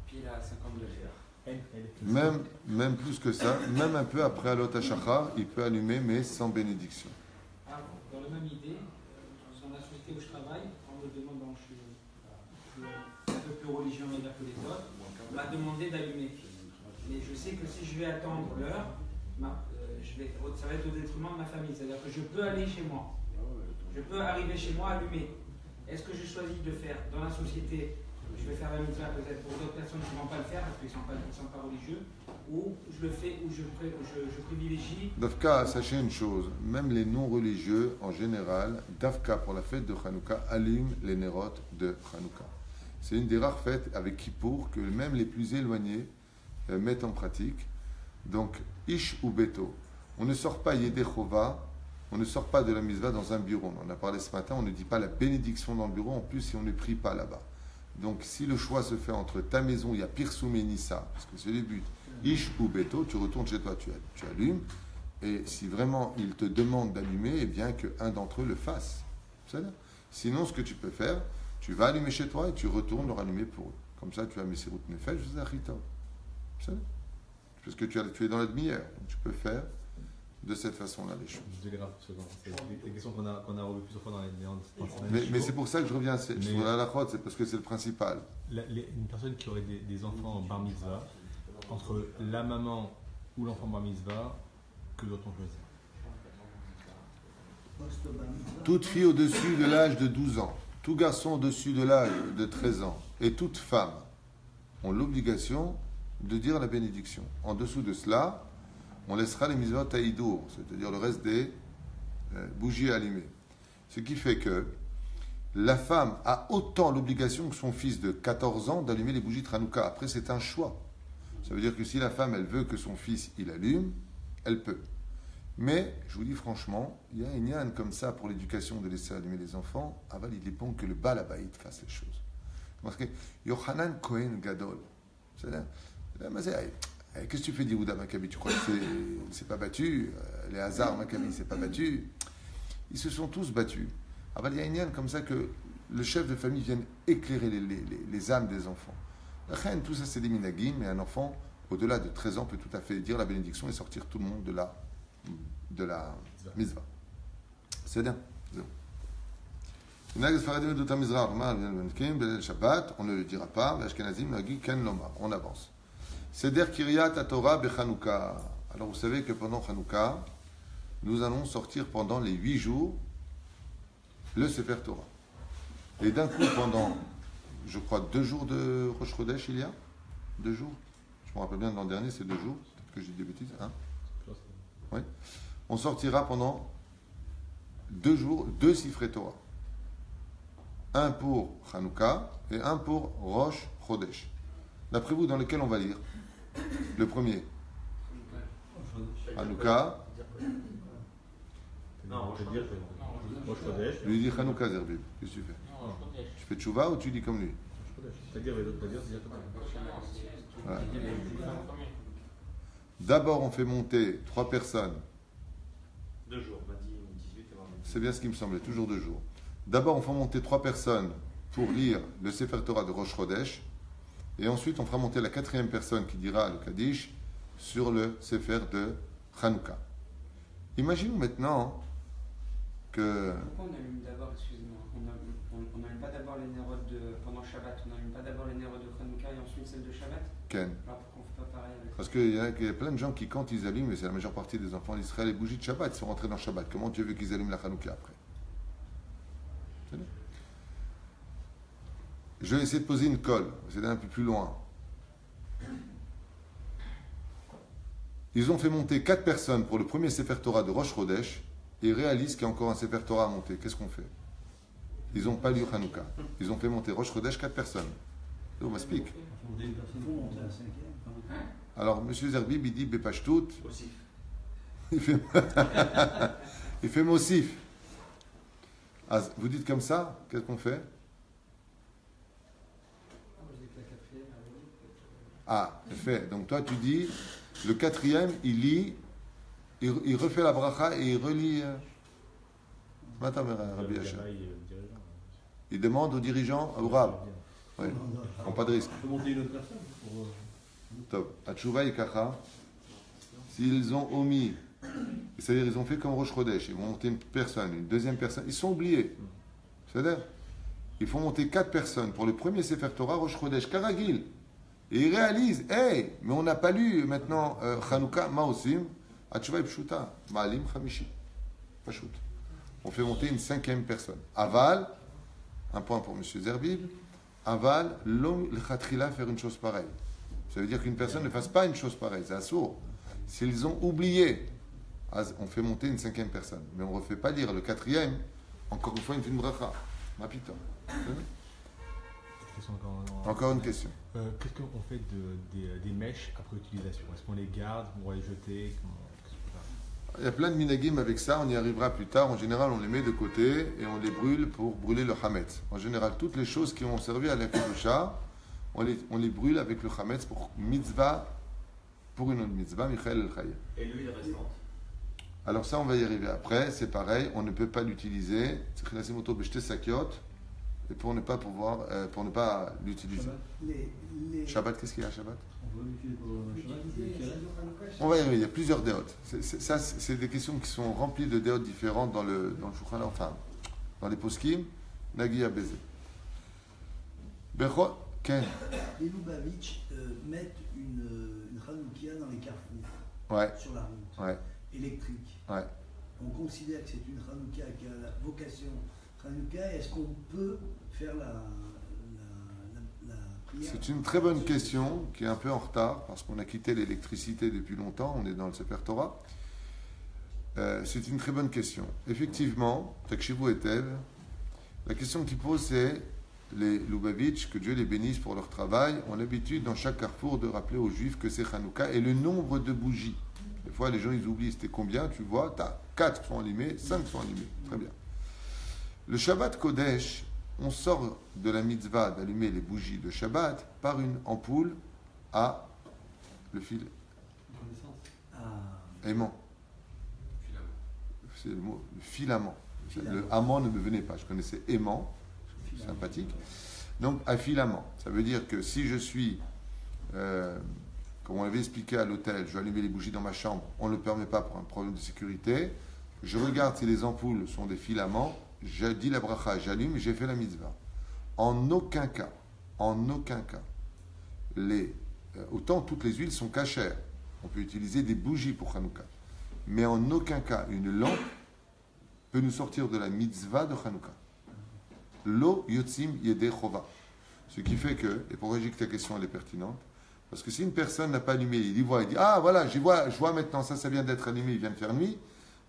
pile à 50 degrés. Même plus que ça, même un peu après Alot Hashacha, il peut allumer, mais sans bénédiction. Ah, dans la même idée, dans la société où je travaille, on me demande, donc je suis un peu plus religieux que les autres, on m'a demandé d'allumer. Mais je sais que si je vais attendre l'heure, ça va être au détriment de ma famille. C'est-à-dire que je peux aller chez moi. Je peux arriver chez moi allumer. Est-ce que je choisis de faire dans la société, je vais faire la mitzvah peut-être pour d'autres personnes qui ne vont pas le faire parce qu'ils ne sont pas religieux, ou je le fais, ou je privilégie. Dafka, sachez une chose, même les non-religieux en général, Dafka pour la fête de Hanouka allument les nérotes de Hanouka. C'est une des rares fêtes avec Kippour que même les plus éloignés mettent en pratique. Donc, Ish ou Beto, on ne sort pas Yedé Chova, on ne sort pas de la mitzvah dans un bureau. On en a parlé ce matin, on ne dit pas la bénédiction dans le bureau, en plus si on ne prie pas là-bas. Donc si le choix se fait entre ta maison, il y a Pirsum et Nissa, parce que c'est le but, Ish ou Beto, tu retournes chez toi, tu allumes, et si vraiment il te demande d'allumer, eh bien qu'un d'entre eux le fasse. Sinon, ce que tu peux faire, tu vas allumer chez toi et tu retournes le rallumer pour eux. Comme ça, tu as Messirut Nefesh, Zachitov. Parce que tu es dans la demi-heure, donc tu peux faire de cette façon-là les choses. Je dégrade c'est des questions qu'on a revues plusieurs fois dans les mais c'est pour ça que je reviens sur la halachot, c'est parce que c'est le principal. Une personne qui aurait des enfants en bar mitzvah, entre la maman ou l'enfant bar mitzvah, que doit-on choisir? Toute fille au-dessus de l'âge de 12 ans, tout garçon au-dessus de l'âge de 13 ans et toute femme ont l'obligation de dire la bénédiction. En dessous de cela, on laissera les mitzvot taïdour, c'est-à-dire le reste des bougies allumées. Ce qui fait que la femme a autant l'obligation que son fils de 14 ans d'allumer les bougies de Hanouka. Après, c'est un choix. Ça veut dire que si la femme, elle veut que son fils, il allume, elle peut. Mais, je vous dis franchement, il y a une yann comme ça pour l'éducation de laisser allumer les enfants. Aval, il est bon que le Baal Habayit fasse les choses. Parce que Yochanan Cohen Gadol, c'est-à-dire, qu'est-ce que tu fais d'Yehuda Maccabi? Tu crois que c'est pas battu? Les Hazar Maccabi, c'est pas battu? Ils se sont tous battus. Alors il y a une yann comme ça que le chef de famille vienne éclairer les âmes des enfants. La reine, tout ça c'est des minagim, mais un enfant, au-delà de 13 ans, peut tout à fait dire la bénédiction et sortir tout le monde de la mitzvah. C'est bien. On ne le dira pas, on avance. Seder Kiryat Torah Bechanouka. Alors vous savez que pendant Hanouka, nous allons sortir pendant les 8 jours le Sefer Torah. Et d'un coup, pendant, je crois, 2 jours de Rosh Chodesh, il y a 2 jours. Je me rappelle bien de l'an dernier, c'est 2 jours. Peut-être que j'ai des bêtises. Hein, oui. On sortira pendant 2 jours, 2 Sifrei Torah. Un pour Hanouka et un pour Rosh Chodesh. D'après vous, dans lequel on va lire? Le premier. Hanouka. Non, Je lui dis Hanouka, Zerbib. Qu'est-ce que tu fais? Tu fais tchouva ou tu dis comme lui? Voilà. D'abord, on fait monter 3 personnes. 2 jours, on m'a dit 18 et 20. C'est bien ce qui me semblait, toujours 2 jours. D'abord, on fait monter 3 personnes pour lire le Sefer Torah de Rosh Chodesh. Et ensuite, on fera monter la 4e personne qui dira le Kaddish sur le Sefer de Hanouka. Imaginons maintenant que... Pourquoi on allume d'abord, excusez-moi, on n'allume pas d'abord les nérodes pendant Shabbat, on n'allume pas d'abord les nérodes de Hanouka et ensuite celles de Shabbat? Ken. Alors pourquoi on ne fait pas pareil avec... Parce qu'il y a plein de gens qui, quand ils allument, et c'est la majeure partie des enfants d'Israël, les bougies de Shabbat, ils sont rentrés dans Shabbat. Comment Dieu veut qu'ils allument la Hanouka après? Je vais essayer de poser une colle, c'est un peu plus loin. Ils ont fait monter 4 personnes pour le premier Sefer Torah de Rosh Chodesh et ils réalisent qu'il y a encore un Sefer Torah à monter. Qu'est-ce qu'on fait? Ils n'ont pas lu Hanouka. Ils ont fait monter Rosh Chodesh 4 personnes. On m'explique. Alors, M. Zerbib, il dit Bepashtout. Il fait, il fait Mosif. Ah, vous dites comme ça, qu'est-ce qu'on fait? Ah, fait. Donc toi, tu dis, le 4e, il lit, il refait la bracha et il relit. Il demande aux dirigeants, au Rab. Oui, prends pas de risque. On peut monter une autre personne pour... Top. Atchouva et Kacha, s'ils ont omis, c'est-à-dire ils ont fait comme Rosh Chodesh, ils vont monter une personne, une deuxième personne, ils sont oubliés. C'est-à-dire, ils font monter 4 personnes pour le premier Sefer Torah, Rosh Chodesh, Karagil. Et ils réalisent, hey, mais on n'a pas lu maintenant Hanouka, Maosim, Atchouva et Pshuta, Maalim, Chamishi. Pashout. On fait monter une 5e personne. Aval, un point pour M. Zerbib, Aval, l'homme, le Khatrila, faire une chose pareille. Ça veut dire qu'une personne ne fasse pas une chose pareille, c'est assourd. S'ils ont oublié, on fait monter une 5e personne. Mais on ne refait pas lire le 4e, encore une fois, une bracha. Ma pita. Encore une question. Qu'est-ce qu'on fait des mèches après utilisation? Est-ce qu'on les garde? On va les jeter? Il y a plein de minagim avec ça, on y arrivera plus tard. En général, on les met de côté et on les brûle pour brûler le hametz. En général, toutes les choses qui ont servi à la kedusha, on les brûle avec le hametz pour mitzvah, pour une autre mitzvah, Michael el Chaya. Et l'huile restante? Alors ça, on va y arriver après. C'est pareil, on ne peut pas l'utiliser. Et pour ne pas pouvoir, pour ne pas l'utiliser. Shabbat, qu'est-ce qu'il y a à Shabbat? On va y arriver, il y a plusieurs déotes. C'est des questions qui sont remplies de déotes différentes dans le Shulchan Aruch, enfin, dans les poskim, Nagi à baiser. Becho, Ken. Les Lubavitch mettent une Hanoukia dans les carrefours, Ouais. sur la route, Ouais. électrique. Ouais. On considère que c'est une Hanoukia qui a la vocation Hanouka. Est-ce qu'on peut faire la prière? C'est une très bonne question qui est un peu en retard parce qu'on a quitté l'électricité depuis longtemps, on est dans le Sefer Torah. C'est une très bonne question. Effectivement, Takshivu Etev, la question qu'il pose c'est les Lubavitch, que Dieu les bénisse pour leur travail, ont l'habitude dans chaque carrefour de rappeler aux Juifs que c'est Hanouka et le nombre de bougies. Des fois les gens ils oublient c'était combien, tu vois, tu as 4 qui sont allumées, 5 qui sont allumées. Très bien. Le Shabbat Kodesh, on sort de la mitzvah d'allumer les bougies de Shabbat par une ampoule à le fil aimant. C'est le mot, le filament. Le amant ne me venait pas. Je connaissais aimant, sympathique. Donc, à filament. Ça veut dire que si je suis, comme on l'avait expliqué à l'hôtel, je vais allumer les bougies dans ma chambre, on ne le permet pas pour un problème de sécurité. Je regarde si les ampoules sont des filaments, je dis la bracha, j'allume, j'ai fait la mitzvah. En aucun cas, autant toutes les huiles sont cachères. On peut utiliser des bougies pour Hanouka. Mais en aucun cas, une lampe peut nous sortir de la mitzvah de Hanouka. Lo yotzim yedei chova. Ce qui fait que, et pourquoi je dis que ta question elle est pertinente, parce que si une personne n'a pas allumé, il y voit, il dit, ah voilà, je vois maintenant, ça vient d'être allumé, il vient de faire nuit.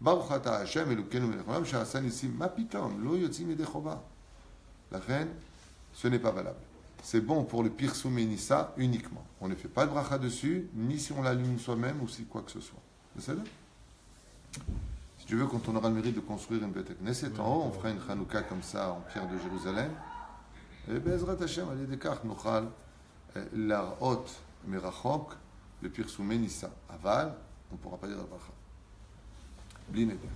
Baruch ata Hashem Elokeinu melech haolam she'asa nisim. Ma pitom, lo yotzim yedei chova. La reine, ce n'est pas valable. C'est bon pour le Pirsum Nissa uniquement. On ne fait pas de bracha dessus, ni si on l'allume soi-même ou si quoi que ce soit. C'est ça? Si tu veux, quand on aura le mérite de construire une Beth Knesset en haut, on fera une Hanouka comme ça en pierre de Jérusalem. Et Bezrat Hashem, al yedei kach nochal l'arot merachok le Pirsum Nissa. Aval, on ne pourra pas dire la bracha. Bli neder.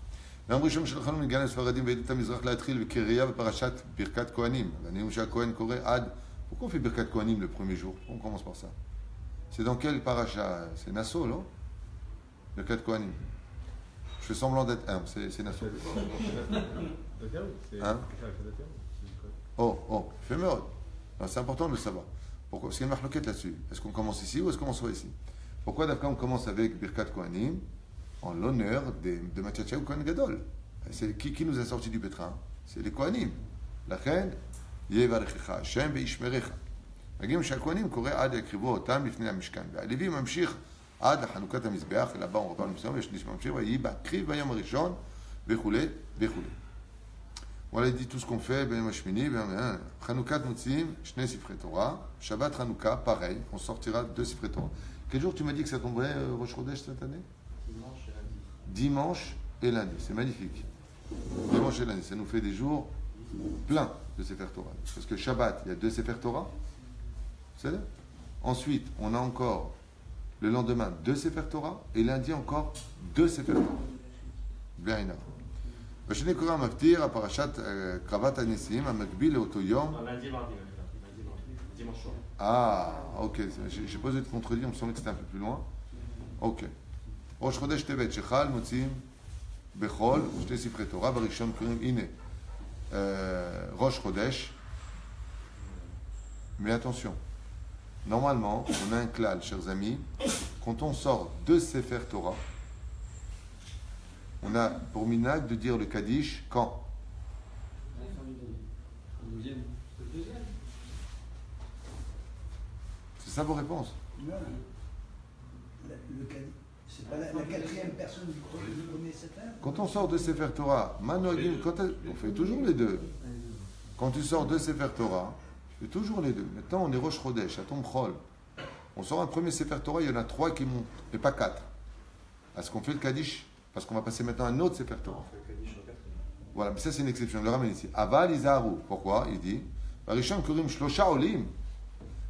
ביום ראשון שלחנו מגן הספרדים ועדות המזרח להתחיל בקריאה בפרשת ברכת כהנים. והנאום שהכהן קורא עד... Pourquoi on fait Birkat Kohanim le premier jour? On commence par ça. C'est dans quel paracha? C'est Nassau, non? Birkat Kohanim. Je fais semblant d'être humble, c'est Nassau. Hein? Oh, fais merde. C'est important de le savoir. Pourquoi? Parce qu'il y a une marloquette là-dessus. Est-ce qu'on commence ici ou est-ce qu'on commence ici? Pourquoi d'abord on commence avec Birkat Kohanim en l'honneur de Mathieu Kohen Gadol? C'est qui nous a sorti du pétrin? C'est les Kohanim. La reine. יברכך השם וישמרך. מגיעים שהכהנים קורא עד יקריבו אותם לפני המשכן. והלוי ממשיך עד לחנוכת המזבח, אל הבא ורבה למסוים, ושליש ממשיך, ויהי בהקריב ביום הראשון, וכולי, וכולי. Voilà, il dit tout ce qu'on fait, ביום השמיני, חנוכת מוציאים שני ספרי תורה, שבת חנוכה, pareil, on sortira 2 ספרי תורה. Quel jour tu m'as dit que ça tomberait Rosh Chodesh cette année? Dimanche et lundi. Dimanche et lundi, c'est magnifique. Dimanche et lundi, ça nous fait des jours pleins de Sefer Torah. Parce que Shabbat, il y a 2 Sefer Torah. C'est là. Ensuite, on a encore le lendemain 2 Sefer Torah et lundi encore 2 Sefer Torah. Bien énorme. בשני קורא המפטיר, הפרשת קרבת הניסים, המקביל לאותו יום. lundi, mardi, dimanche soir. Ah, ok. J'ai pas osé te contredire, il me semblait que c'était un peu plus loin. Ok. ראש חודש טבת, שחל מוצאים בכל 2 ספרי תורה, בראשון קוראים, הנה. Rosh Chodesh. Mais attention, normalement, on a un klal, chers amis, quand on sort 2 Sefer Torah, on a pour minag de dire le Kaddish quand? C'est ça vos réponses? Non, le Kaddish. C'est pas la 4e personne du premier Sefer? Quand on sort 2 Sefer Torah, on fait toujours les 2. Quand tu sors 2 Sefer Torah, tu fais toujours les 2. Maintenant, on est Rosh Chodesh, à Tom Chol. On sort un premier Sefer Torah, il y en a 3 qui montent, et pas 4. Est-ce qu'on fait le Kaddish? Parce qu'on va passer maintenant à un autre Sefer Torah. Voilà, mais ça c'est une exception. Je le ramène ici. Aval Izaharu. Pourquoi? Il dit Barisham Kurim Shlosha Olim.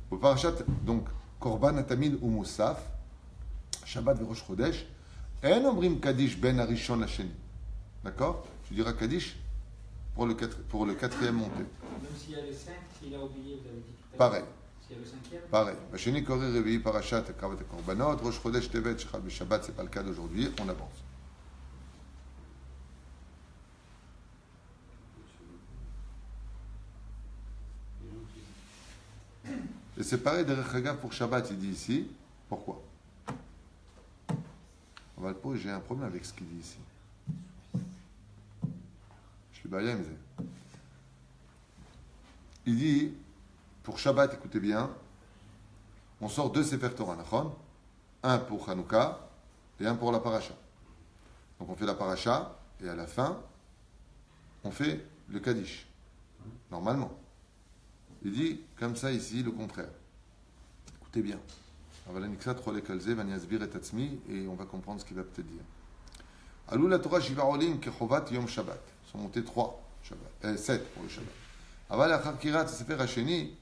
Au Parashat, donc, Korban Atamid ou Moussaf. Shabbat et Rosh Chodesh, en omrim Kaddish ben Arishon Lasheni. D'accord? Tu diras Kaddish pour le 4e montée. Même s'il y a le 5, s'il a oublié, vous avez dit tout à l'heure. Pareil. S'il y a le 5e. Pareil. Basheni Koré Revi Parashat Kavat et Korbanot, Rosh Chodesh Tevet, Shechal Shabbat, c'est pas le cas d'aujourd'hui, on avance. Et c'est pareil de Rechagav pour Shabbat, il dit ici. Pourquoi? J'ai un problème avec ce qu'il dit ici. Je suis baillé, mais il dit, pour Shabbat, écoutez bien, on sort 2 Sefer Torah, un pour Hanouka et un pour la paracha. Donc on fait la paracha et à la fin, on fait le Kaddish. Normalement. Il dit, comme ça ici, le contraire. Écoutez bien. Et on va comprendre ce qu'il va peut-être dire. Alou la Torah Shiva Olim Kechovat Yom Shabbat. Sont montés 7 pour le Shabbat. Aval achar kirat sefer hasheni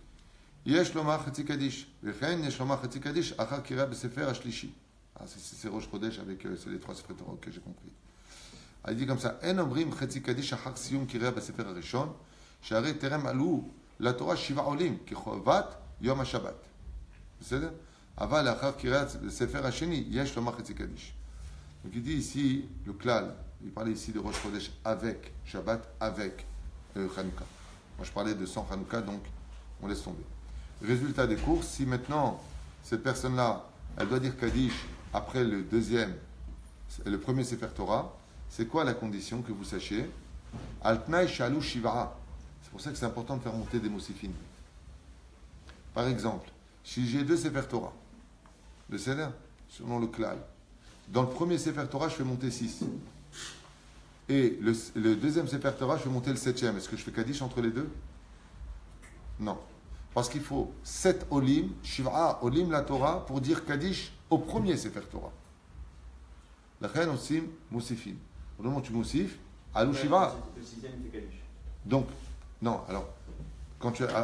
yesh lomar chatzi kaddish. Vechen yesh lomar chatzi kaddish achar kirat besefer hashlishi. C'est Rosh Chodesh avec c'est les 3 sefer Torah que j'ai compris. Il dit comme ça, En omrim chetzi kadish achar siyum kirea b'sefer harishon, שהרי טרם עלו לתורה 7 עולים כחובת יום השבת. בסדר? אבל לאחר קריאת הספר השני, יש לומר חצי קדיש. Donc il dit ici, le klal, il parlait ici de Rosh Chodesh avec Shabbat, avec Hanouka. Moi je parlais de sans Hanouka, donc on laisse tomber. Résultat des courses, si maintenant cette personne-là, elle doit dire Kaddish après le premier Sefer Torah, c'est quoi la condition que vous sachiez? Al-Tnaï Shalou Shiva'a. C'est pour ça que c'est important de faire monter des Mosifines. Par exemple, si j'ai 2 Sefer Torah, le Seder, selon le klal, dans le premier Sefer Torah, je fais monter 6. Et le deuxième Sefer Torah, je fais monter le 7e. Est-ce que je fais Kaddish entre les deux? Non. Parce qu'il faut 7 Olim, Shiva'a Olim la Torah, pour dire Kaddish au premier Sefer Torah. La reine aussi, Mosifine. Au moment où tu Mosif, Alou Shiva'a. Le 6e, il fait Kaddish. Donc, non, alors,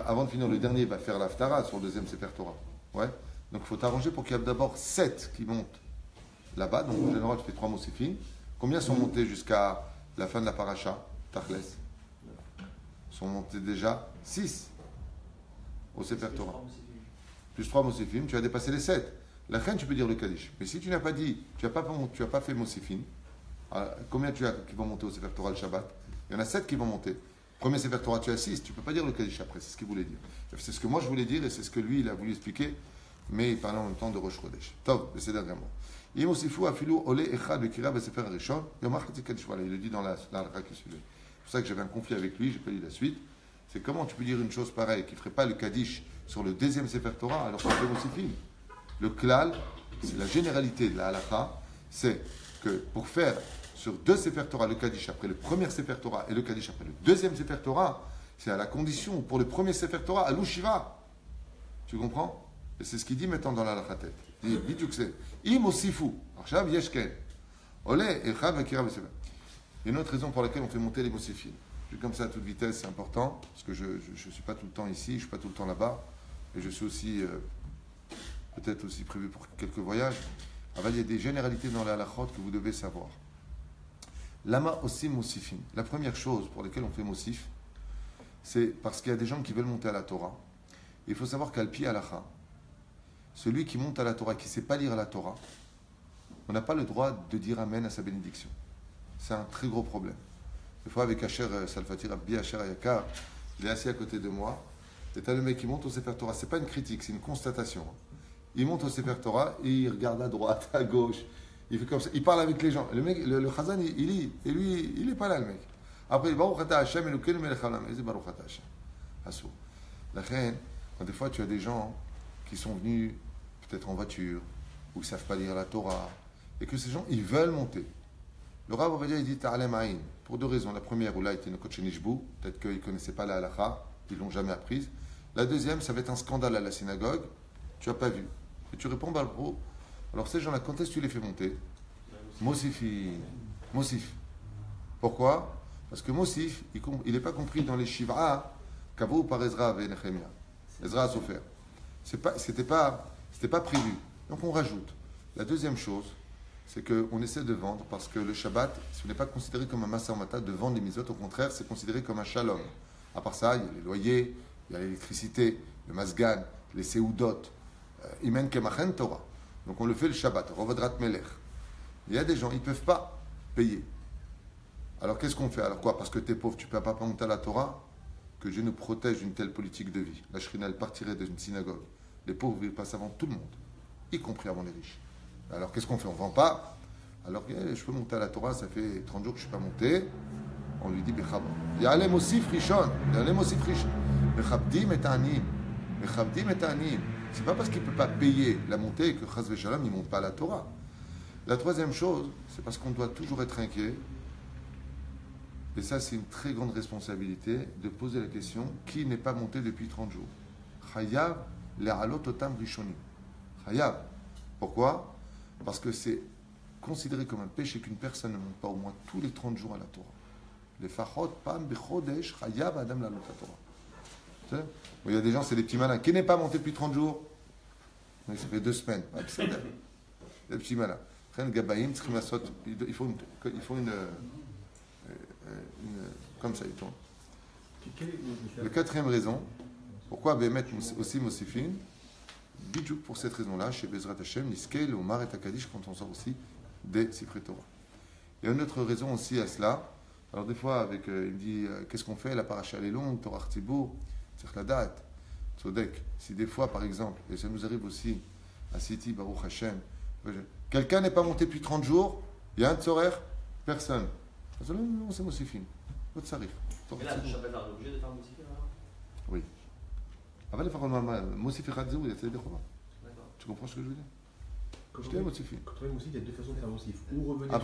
avant de finir, le dernier va faire l'Aftara sur le deuxième Sefer Torah. Ouais. Donc, il faut t'arranger pour qu'il y ait d'abord 7 qui montent là-bas. Donc, en général, tu fais 3 Mosifines. Combien sont montés jusqu'à la fin de la paracha, Tachles? Sont montés déjà 6 au Sefer Torah. Plus 3 Mosifim, tu as dépassé les 7. La reine, tu peux dire le Kaddish. Mais si tu n'as pas dit, tu n'as pas fait Mosifim, combien tu as qui vont monter au Sefer Torah le Shabbat? Il y en a 7 qui vont monter. Premier Sefer Torah, tu as 6, tu ne peux pas dire le Kaddish après, c'est ce qu'il voulait dire. C'est ce que moi je voulais dire et c'est ce que lui il a voulu expliquer, mais il parlait en même temps de Rosh Chodesh. Tov, c'est dernièrement. Il le dit dans la halakha qui suivait. C'est pour ça que j'avais un conflit avec lui, j'ai pas lu la suite. C'est comment tu peux dire une chose pareille, qui ne ferait pas le Kaddish sur le deuxième Sefer Torah, alors qu'on fait Mosifim. Le klal, c'est la généralité de la halakha, c'est que pour faire sur 2 Sefer Torah, le Kaddish après le premier Sefer Torah et le Kaddish après le deuxième Sefer Torah, c'est à la condition pour le premier Sefer Torah, à l'Ushiva. Tu comprends? Et c'est ce qu'il dit maintenant dans la halakha. Il dit, bidiouk c'est, im osifu, arshav yeshken, olé echav akira b'sefer. Il y a une autre raison pour laquelle on fait monter les Mosifim. Je comme ça à toute vitesse, c'est important, parce que je ne suis pas tout le temps ici, je ne suis pas tout le temps là-bas, et je suis aussi, peut-être aussi prévu pour quelques voyages. Alors, il y a des généralités dans la halachot que vous devez savoir. Lama aussi Mosifim. La première chose pour laquelle on fait Mosif, c'est parce qu'il y a des gens qui veulent monter à la Torah. Il faut savoir qu'al pi halacha, celui qui monte à la Torah, qui ne sait pas lire la Torah, on n'a pas le droit de dire Amen à sa bénédiction. C'est un très gros problème. Des fois, avec Asher Salfati, Rabbi Asher Ayakar, il est assis à côté de moi, et tu as le mec qui monte au Sefer Torah. Ce n'est pas une critique, c'est une constatation. Il monte au Sefer Torah et il regarde à droite, à gauche. Il fait comme ça. Il parle avec les gens. Le mec, le Chazan, il lit. Et lui, il n'est pas là, le mec. Après, il Baruch Ata Hashem, Elokeinu melech haolam. Et c'est Baruch Ata Hashem. Assour. La reine, quand des fois tu as des gens qui sont venus peut-être en voiture, ou qui ne savent pas lire la Torah, et que ces gens, ils veulent monter. Le Rav Ovadia, il dit Ta'alem Aïn, pour 2 raisons. La première, où là, il était Nokot Shenishbu, peut-être qu'ils ne connaissaient pas la halakha, ils ne l'ont jamais apprise. La deuxième, ça va être un scandale à la synagogue, tu n'as pas vu. Et tu réponds, Balbro. Alors ces gens-là, quand est-ce que tu les fais monter? Mosif. Pourquoi? Parce que Mosif, il n'est pas compris dans les Shiva, Kavou par Ezra et Nehemia. Ezra a souffert. C'était pas prévu. Donc on rajoute. La deuxième chose, c'est qu'on essaie de vendre, parce que le Shabbat, ce n'est pas considéré comme un massa en mata de vendre les mitzvot, au contraire, c'est considéré comme un shalom. À part ça, il y a les loyers, il y a l'électricité, le masgan, les seudot, imen kemachen Torah. Donc on le fait le Shabbat, Rovodrat Melech. Il y a des gens, ils ne peuvent pas payer. Alors qu'est-ce qu'on fait? Alors quoi? Parce que tu es pauvre, tu ne peux pas monter à la Torah? Que Dieu nous protège d'une telle politique de vie. La Shrina, elle partirait d'une synagogue. Les pauvres, ils passent avant tout le monde, y compris avant les riches. Alors qu'est-ce qu'on fait? On ne vend pas. Alors je peux monter à la Torah, ça fait 30 jours que je ne suis pas monté. On lui dit, Bechab. Ya'alem osif rishon. Ya'alem osif rishon. Mechabdim et ta'anim. Mechabdim et ta'anim. C'est pas parce qu'il ne peut pas payer la montée que Chaz v'Shalom il ne monte pas à la Torah. La troisième chose, c'est parce qu'on doit toujours être inquiet. Et ça, c'est une très grande responsabilité de poser la question, qui n'est pas monté depuis 30 jours? Chayav le'alot otam rishonim. Chayav. Pourquoi? Parce que c'est considéré comme un péché qu'une personne ne monte pas au moins tous les 30 jours à la Torah. Les fachot pam bechodesh chayav adam la'alot la Torah. Il y a des gens, c'est des petits malins. Qui n'est pas monté depuis 30 jours? Mais ça fait 2 semaines. Des petits malins. Il faut comme ça, il tourne. Quelle est La quatrième raison, pourquoi Bémet aussi Mosifin, Bidjouk pour cette raison-là, chez Bezrat Hashem, Niskel, Omar et Takadish, quand on sort aussi des Sifrei Torah. Il y a une autre raison aussi à cela. Alors des fois, il me dit, qu'est-ce qu'on fait? La paracha elle est longue, Torah Tzibur, c'est la date, Tzodek. Si des fois, par exemple, et ça nous arrive aussi à City, Baruch Hashem, quelqu'un n'est pas monté depuis 30 jours, il y a un tzorer, personne. Non, c'est Mosifin. Votre sarif. Mais là, le Shabbat, on est obligé de faire Mosifin alors? Oui. Avant de faire Mosif et Khadzou, il y a des D'accord. Tu comprends ce que je veux dire? Je t'ai Mosifin. Quand on fait Mosif, il y a deux façons de faire Mosif. Ou revenir.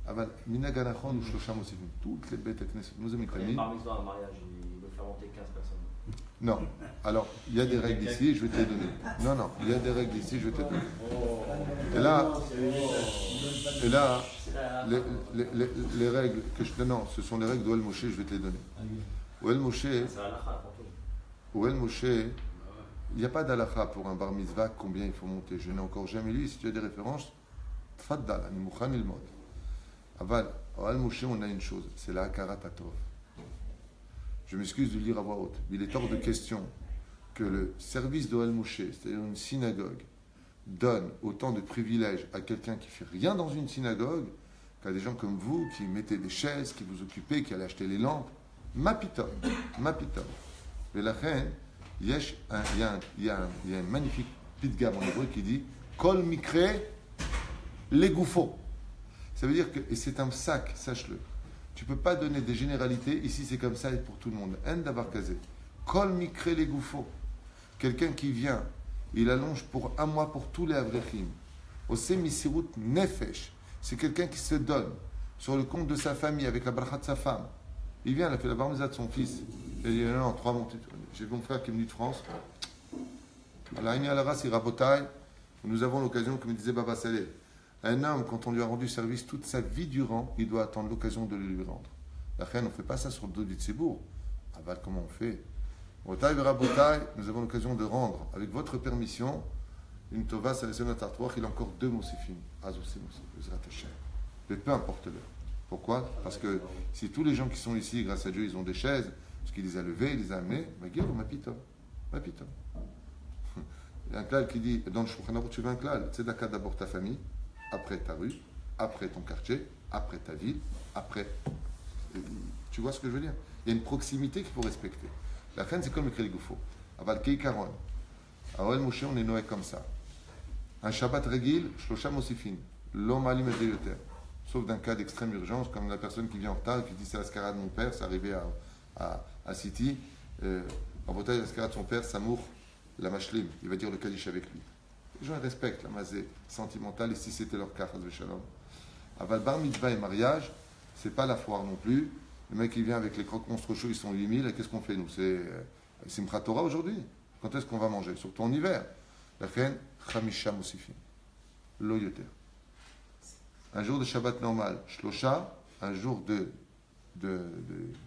Aval, Minaganachon ou Shlosha Mosifin. Toutes les bêtes Knesset, nous avons Quand il y a un bar mitzvah, un mariage, il veut faire monter 15 personnes. Non. Alors, il y a des règles ici, je vais te les donner. Non, il y a des règles ici, je vais te les donner. Et là, les règles que je te donne, ce sont les règles d'Oel Moshe, je vais te les donner. Oel Moshe, C'est la lacha, pour tout. Il n'y a pas d'alacha pour un bar mitzvah, combien il faut monter. Je n'ai encore jamais lu. Si tu as des références, tfaddal, ani mukhan il mod. Aval, Oel Moshe, on a une chose, c'est la hakarat hatov. Je m'excuse de lire à voix haute. Il est hors de question que le service d'Oel Moshe, c'est-à-dire une synagogue, donne autant de privilèges à quelqu'un qui fait rien dans une synagogue qu'à des gens comme vous qui mettez des chaises, qui vous occupez, qui allez acheter les lampes. Mapitom. Et la reine, il y a un magnifique pitgam en hébreu qui dit Kol mikre les gouffos. Ça veut dire que, et c'est un sac, sache-le. Tu ne peux pas donner des généralités. Ici, c'est comme ça et pour tout le monde. En d'avoir casé. Kol mikre les gouffos. Quelqu'un qui vient, il allonge pour un mois pour tous les avrechim. Ose misirut nefesh. C'est quelqu'un qui se donne sur le compte de sa famille avec la bracha de sa femme. Il vient, il a fait la bar mitzvah de son fils. Il dit non, 3 montées. J'ai mon frère qui est venu de France. Nous avons l'occasion, comme disait Baba Saleh, un homme, quand on lui a rendu service toute sa vie durant, il doit attendre l'occasion de le lui rendre. La reine, on ne fait pas ça sur le dos du Tzibour. Aval, comment on fait? Nous avons l'occasion de rendre, avec votre permission, une tova salésonat-artoir, il a encore 2 mosifim. Mais peu importe l'heure. Pourquoi? Parce que si tous les gens qui sont ici, grâce à Dieu, ils ont des chaises, parce qu'il les a levés, il les a amenés, ma gueule, ma pitom. Il y a un klal qui dit, dans le Shulchan Aruch, tu veux un klal, tzedaka d'abord ta famille, après ta rue, après ton quartier, après ta ville, après... Tu vois ce que je veux dire? Il y a une proximité qu'il faut respecter. La reine, c'est comme le Krel Goufo. Aval Kei Karon. À Oel Moshe, on est noé comme ça. Un Shabbat Regil, Shlosha Mosifin. L'homme alim et déyoter. Sauf d'un cas d'extrême urgence, comme la personne qui vient en retard et qui dit c'est l'ascara de mon père, c'est arrivé à City. En Bretagne, l'ascara de son père, Samour, la Mashlim. Il va dire le Kaddish avec lui. Les gens respectent la mazé sentimentale, et si c'était leur cas, Shalom. Aval Bar Mitzvah et mariage, c'est pas la foire non plus. Le mec, il vient avec les croque monstres chauds, ils sont 8000, et qu'est-ce qu'on fait, nous? C'est Simchat Torah aujourd'hui. Quand est-ce qu'on va manger? Surtout en hiver. La reine, Chamisha Mosifin. Lo yoter. Un jour de Shabbat normal, Shlosha, un jour de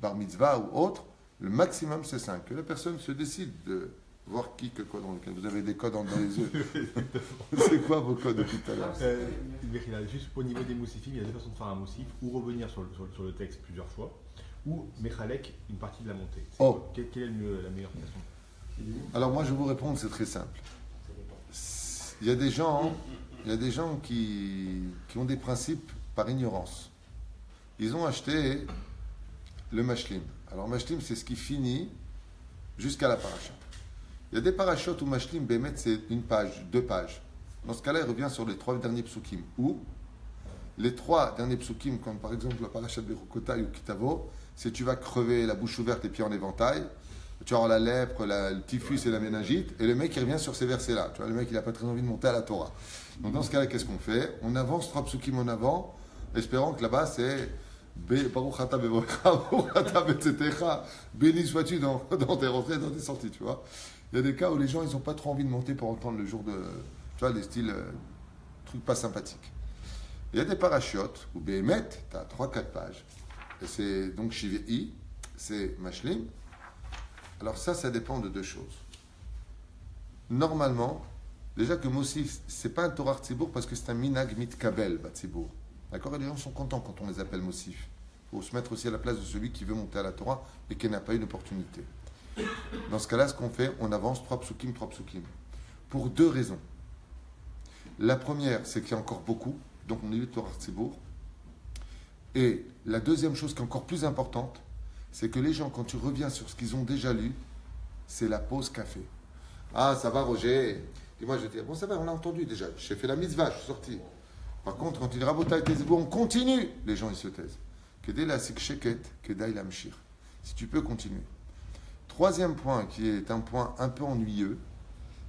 Bar Mitzvah ou autre, le maximum c'est 5. Que la personne se décide de voir qui, que quoi dans lequel. Vous avez des codes dans les yeux. C'est quoi vos codes depuis tout à l'heure? Juste au niveau des moussifim, il y a deux façons de faire un moussif, ou revenir sur le texte plusieurs fois, ou Mechalek, une partie de la montée. Quelle est la meilleure façon? Alors moi je vais vous répondre, c'est très simple. Il y a des gens qui ont des principes par ignorance. Ils ont acheté le mashlim. Alors mashlim, c'est ce qui finit jusqu'à la paracha. Il y a des parachutes où mashlim, bémet, c'est 1 page, 2 pages. Dans ce cas-là, il revient sur les 3 derniers psukim. Ou les 3 derniers psukim, comme par exemple la paracha de Berukotai ou Kitavo, c'est tu vas crever la bouche ouverte et pieds en éventail, tu vas avoir la lèpre, le typhus et la méningite, et le mec il revient sur ces versets-là. Tu vois, le mec il n'a pas très envie de monter à la Torah. Donc dans ce cas-là, qu'est-ce qu'on fait? On avance 3 psukim en avant, espérant que là-bas c'est béni sois-tu dans tes rentrées et dans tes sorties, tu vois. Il y a des cas où les gens ils n'ont pas trop envie de monter pour entendre le jour de, tu vois, les styles trucs pas sympathiques. Il y a des parachutes où Béhémet, tu as 3-4 pages, et c'est donc Shivei, c'est Mashlim. Alors ça dépend de 2 choses. Normalement, déjà que Mosif, c'est pas un Torah Tzibour parce que c'est un Minag Mitkabel Batzibour. D'accord? Et les gens sont contents quand on les appelle Mosif. faut se mettre aussi à la place de celui qui veut monter à la Torah et qui n'a pas eu d'opportunité. Dans ce cas-là, ce qu'on fait, on avance 3 psukim. Pour 2 raisons. La première, c'est qu'il y a encore beaucoup, donc on est eu Torah Tzibour. Et la deuxième chose qui est encore plus importante, c'est que les gens, quand tu reviens sur ce qu'ils ont déjà lu, c'est la pause café. Ah, ça va Roger. Et moi je vais dire, bon ça va, on a entendu déjà, j'ai fait la mitzvah, je suis sorti. Par contre, quand il dit Rabotai Tezbo, on continue, les gens ils se taisent. Kedei la siksheket, kedai la mshir. Si tu peux continuer. Troisième point, qui est un point un peu ennuyeux,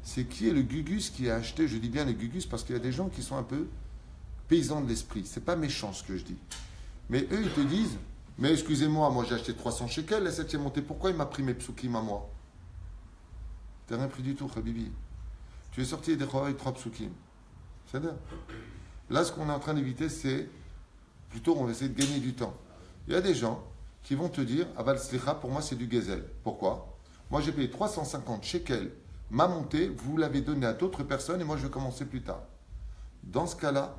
c'est qui est le gugus qui a acheté, je dis bien les gugus parce qu'il y a des gens qui sont un peu paysans de l'esprit. C'est pas méchant ce que je dis. Mais eux ils te disent, mais excusez-moi, moi j'ai acheté 300 shekels, la 7e montée, pourquoi il m'a pris mes psukim à moi? T'as rien pris du tout, Habibi. Tu es sorti des Chorah 3 psukim. C'est-à-dire, là, ce qu'on est en train d'éviter, c'est plutôt, on va essayer de gagner du temps. Il y a des gens qui vont te dire, Aval Slicha, pour moi, c'est du Gezel. Pourquoi? Moi, j'ai payé 350 shekels, ma montée, vous l'avez donnée à d'autres personnes et moi, je vais commencer plus tard. Dans ce cas-là,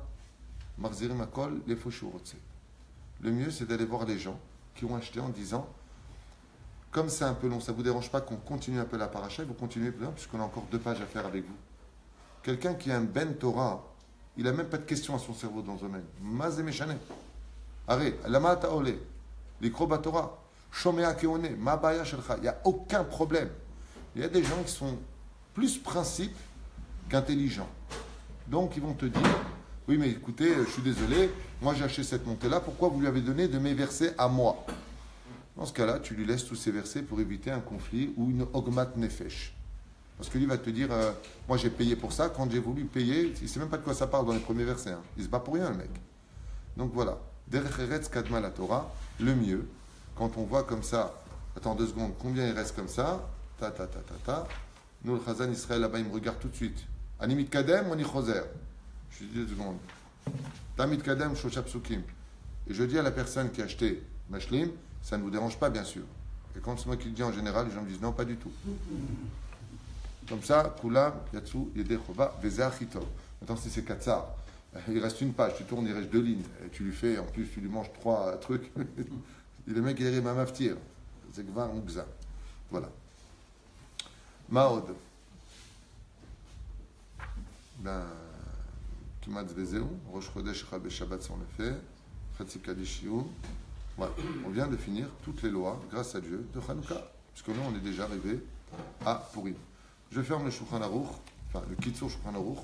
Marziri Makol, les Foshurotse. Le mieux, c'est d'aller voir les gens qui ont acheté en disant, comme c'est un peu long, ça ne vous dérange pas qu'on continue un peu la paracha, vous continuez plus loin, puisqu'on a encore 2 pages à faire avec vous. Quelqu'un qui a un Ben Torah, il n'a même pas de questions à son cerveau dans ce domaine. Mazé Meshane. Arrête, Lama Ta'ole, l'Ikro Batora, Shomea Keone, Mabaya Shelcha. Il n'y a aucun problème. Il y a des gens qui sont plus principes qu'intelligents. Donc, ils vont te dire, oui, mais écoutez, je suis désolé, moi j'ai acheté cette montée-là, pourquoi vous lui avez donné de mes versets à moi? Dans ce cas-là, tu lui laisses tous ces versets pour éviter un conflit ou une ogmat nefesh. Parce que lui va te dire, moi j'ai payé pour ça, quand j'ai voulu payer, il ne sait même pas de quoi ça parle dans les premiers versets. Hein. Il se bat pour rien, le mec. Donc voilà. Derech Eretz Kadma la Torah, le mieux, quand on voit comme ça, attends 2 secondes, combien il reste comme ça, Nous, le Chazan Israël, là-bas, il me regarde tout de suite. Animit Kadem ou Ani Choser? Je dis 2 secondes. Tamit Kadem, Shosha Psukim. Et je dis à la personne qui a acheté Mashlim, ça ne vous dérange pas, bien sûr. Et quand c'est moi qui le dis en général, les gens me disent non, pas du tout. Comme ça, Kulam, Yatsu, Yedei Chova, Veza Achitov. Maintenant, si c'est Katsar, il reste une page, tu tournes, il reste 2 lignes. Et tu lui fais, en plus, tu lui manges 3 trucs. Et le mec, il arrive à m'aftir. C'est Gvar Mugza. Voilà. Maod. Ben, Kimat Zvezeu, Rosh Chodesh Chal Shabbat, on l'a fait. Chatzik Kaddish Yom. Voilà. On vient de finir toutes les lois, grâce à Dieu, de Hanouka. Puisque là, on est déjà arrivé à Purim. Je ferme le Shulchan Aruch, enfin le Kitzur Shulchan Aruch.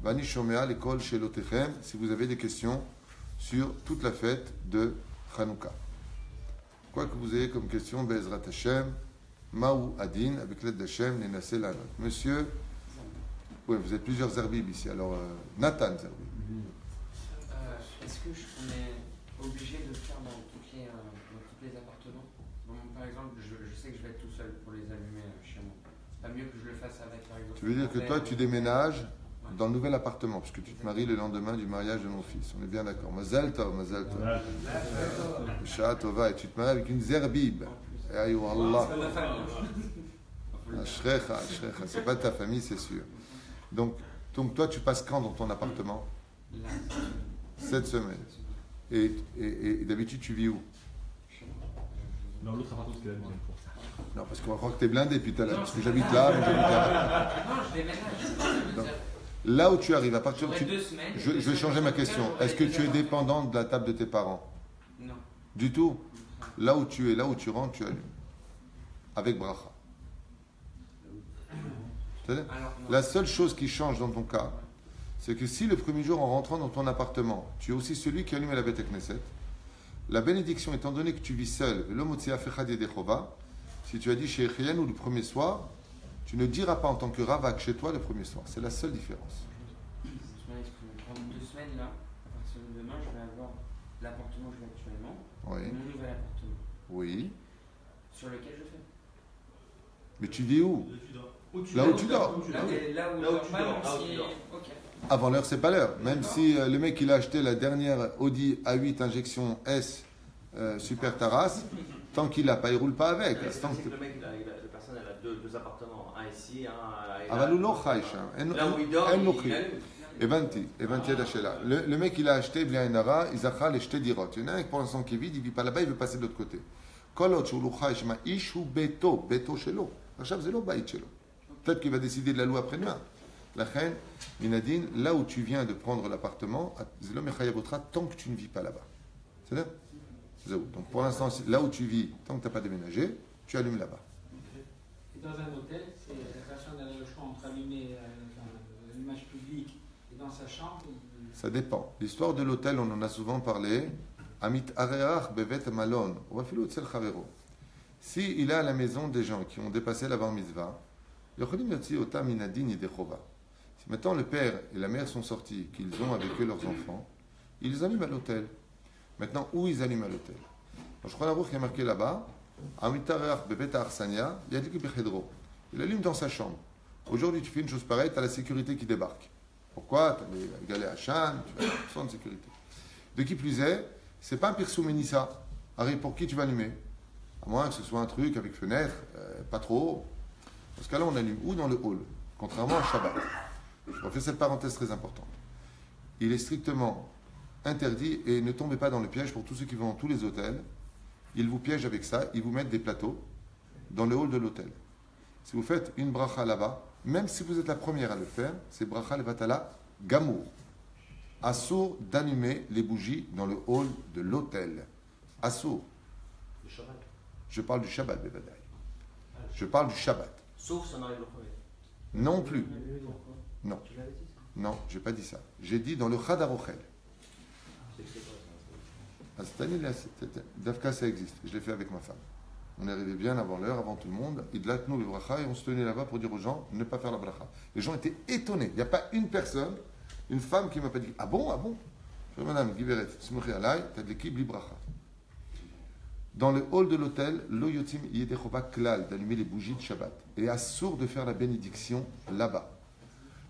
Vani Shomea, l'école chez Lotechem, si vous avez des questions sur toute la fête de Hanouka. Quoi que vous ayez comme question, Be'ezrat Hashem, Maou Adin, avec l'aide d'Hashem, Nenase Lanot. Monsieur, oui, vous êtes plusieurs Zerbib ici, alors Nathan Zerbib. Est-ce que on est obligé de le faire dans tous les appartements? Bon, par exemple, je sais que je vais être tout seul pour les allumer chez moi. C'est pas mieux que je le fasse avec, par exemple. Tu veux dire que toi, tu déménages dans le nouvel appartement, puisque tu te maries le lendemain du mariage de mon fils. On est bien d'accord. Mazal Tov, Mazal Tov. Shah Tova, et tu te maries avec une Zerbib. Aïe, Allah. C'est ma famille. Ashrecha, c'est pas ta famille, c'est sûr. Donc toi, tu passes quand dans ton appartement? 7 semaines. Et d'habitude, tu vis où? Dans l'autre appartement, c'est la maison pour ça. Non, parce qu'on va croire que t'es blindé depuis tout à l'heure. Parce que j'habite là, moi j'habite là. Non, je déménage. Donc, là où tu arrives, à partir de. J'aurai 2 semaines. Je vais changer ma question. Est-ce que tu es dépendant de la table de tes parents? Non. Du tout. Là où tu es, là où tu rentres, tu allumes. Avec bracha. C'est-à-dire, la seule chose qui change dans ton cas, c'est que si le premier jour, en rentrant dans ton appartement, tu es aussi celui qui allume la Beth Knesset, la bénédiction, étant donné que tu vis seul, si tu as dit chez Echien ou le premier soir, tu ne diras pas en tant que Ravak chez toi le premier soir. C'est la seule différence. Pendant 2 semaines, là, à partir de demain, je vais avoir l'appartement que j'ai actuellement, Oui. mon nouvel appartement, Oui. sur lequel je fais. Mais tu vis où? Là où tu dors. Là où je dors pas, même si... Ok. Avant l'heure, c'est pas l'heure. Même si le mec il a acheté la dernière Audi A8 injection S Super Taras, tant qu'il l'a pas, il roule pas avec. C'est que le mec, la personne, elle a deux appartements, un ici, un Ah bah nous l'on chaïch. Là où il dort, il allume. Evanti Adashela. Le mec, il a acheté bien Nara, il a les jeté dirot. Il y en a un qui pour l'instant qui est vide, il ne vit pas là-bas, il veut passer de l'autre côté. Kolot, Shulucha, Ishma, Ishu, Beto Shelo. Rachab, c'est l'Obaït Shelo. Peut-être qu'il va décider de la loi après-demain. La reine, Minadine, là où tu viens de prendre l'appartement, Zelo Mechayavotra, tant que tu ne vis pas là-bas. C'est là? Donc pour l'instant, là où tu vis, tant que tu n'as pas déménagé, tu allumes là-bas. Et dans un hôtel, la personne a le choix entre allumer l'allumage public et dans sa chambre. Ça dépend. L'histoire de l'hôtel, on en a souvent parlé. Amit areach bevet malon. Si il est à la maison des gens qui ont dépassé la bar mitzvah, si maintenant le père et la mère sont sortis, qu'ils ont avec eux leurs enfants, ils les allument à l'hôtel. Maintenant, où ils allument à l'hôtel? Je crois qu'il y a marqué là-bas, il allume dans sa chambre. Aujourd'hui, tu fais une chose pareille, tu as la sécurité qui débarque. Pourquoi? Tu as les galets à Chan, tu as besoin de sécurité. De qui plus est, c'est pas un pirsouménissa. Harry, pour qui tu vas allumer? À moins que ce soit un truc avec fenêtre, pas trop haut. Dans ce cas-là, on allume où? Dans le hall. Contrairement à Shabbat. Je refais cette parenthèse très importante. Il est strictement interdit, et ne tombez pas dans le piège pour tous ceux qui vont dans tous les hôtels. Ils vous piègent avec ça, ils vous mettent des plateaux dans le hall de l'hôtel. Si vous faites une bracha là-bas, même si vous êtes la première à le faire, c'est bracha levatala gamour. Assour d'allumer les bougies dans le hall de l'hôtel. Assour. Le Shabbat. Je parle du Shabbat, Bevadaï. Je parle du Shabbat. Sauf si on arrive le premier. Non plus. Non. Tu l'avais dit ça? Non, j'ai pas dit ça. J'ai dit dans le Chadarochel. Cette année, Dafka, ça existe. Je l'ai fait avec ma femme. On est arrivé bien avant l'heure, avant tout le monde. Idlatnou le bracha, et on se tenait là-bas pour dire aux gens ne pas faire la bracha. Les gens étaient étonnés. Il n'y a pas une personne, une femme qui m'a pas dit ah bon, ah bon. Je dis madame, Giveret, Smouchi Alay, t'as de l'équipe bracha. Dans le hall de l'hôtel, lo yotim yedechova klal, d'allumer les bougies de Shabbat. Et assour de faire la bénédiction là-bas.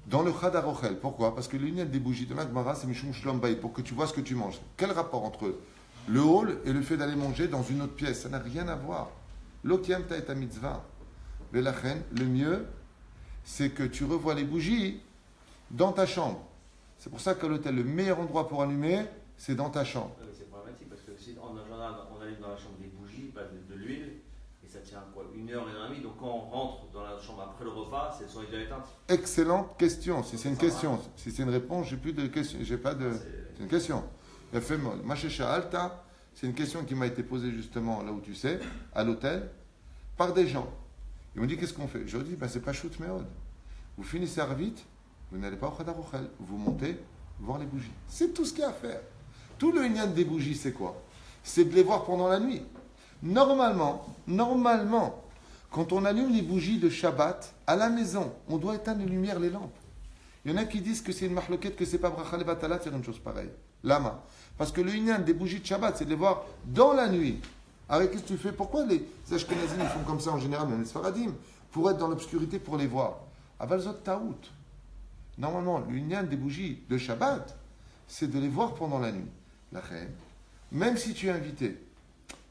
Dans le Chadarochel, pourquoi? Parce que l'union des bougies de l'Agmara, c'est Mishum Shlom Bayit, pour que tu vois ce que tu manges. Quel rapport entre le hall et le fait d'aller manger dans une autre pièce? Ça n'a rien à voir. L'okiamta est à mitzvah. Velachen, le mieux, c'est que tu revois les bougies dans ta chambre. C'est pour ça qu'à l'hôtel, le meilleur endroit pour allumer, c'est dans ta chambre. Oui, c'est problématique parce que si on allume dans la chambre des bougies, de l'huile, et ça tient quoi, 1 heure, 1 heure et demie. Donc quand on rentre dans la chambre après le repas, elles sont déjà éteintes. Excellente question. Si c'est une question, si c'est une réponse, j'ai plus de question. J'ai pas de. C'est une question. Il a fait molle. Machecha Alta, c'est une question qui m'a été posée justement là où tu sais, à l'hôtel, par des gens. Ils m'ont dit qu'est-ce qu'on fait? Je leur ai dit c'est pas shoot méode. Vous finissez à vite, vous n'allez pas au Chadarochel, vous montez voir les bougies. C'est tout ce qu'il y a à faire. Tout le ignan des bougies, c'est quoi? C'est de les voir pendant la nuit. Normalement, quand on allume les bougies de Shabbat à la maison, on doit éteindre les lumières, les lampes. Il y en a qui disent que c'est une mahloquette, que c'est pas bracha levatala, c'est une chose pareille. Lama. Parce que le ignan des bougies de Shabbat, c'est de les voir dans la nuit. Alors qu'est-ce que tu fais? Pourquoi les Ashkenazim ils font comme ça en général, même les Sfaradim? Pour être dans l'obscurité, pour les voir. Avalzot taout. Normalement, l'ignan des bougies de Shabbat, c'est de les voir pendant la nuit. La reine, même si tu es invité,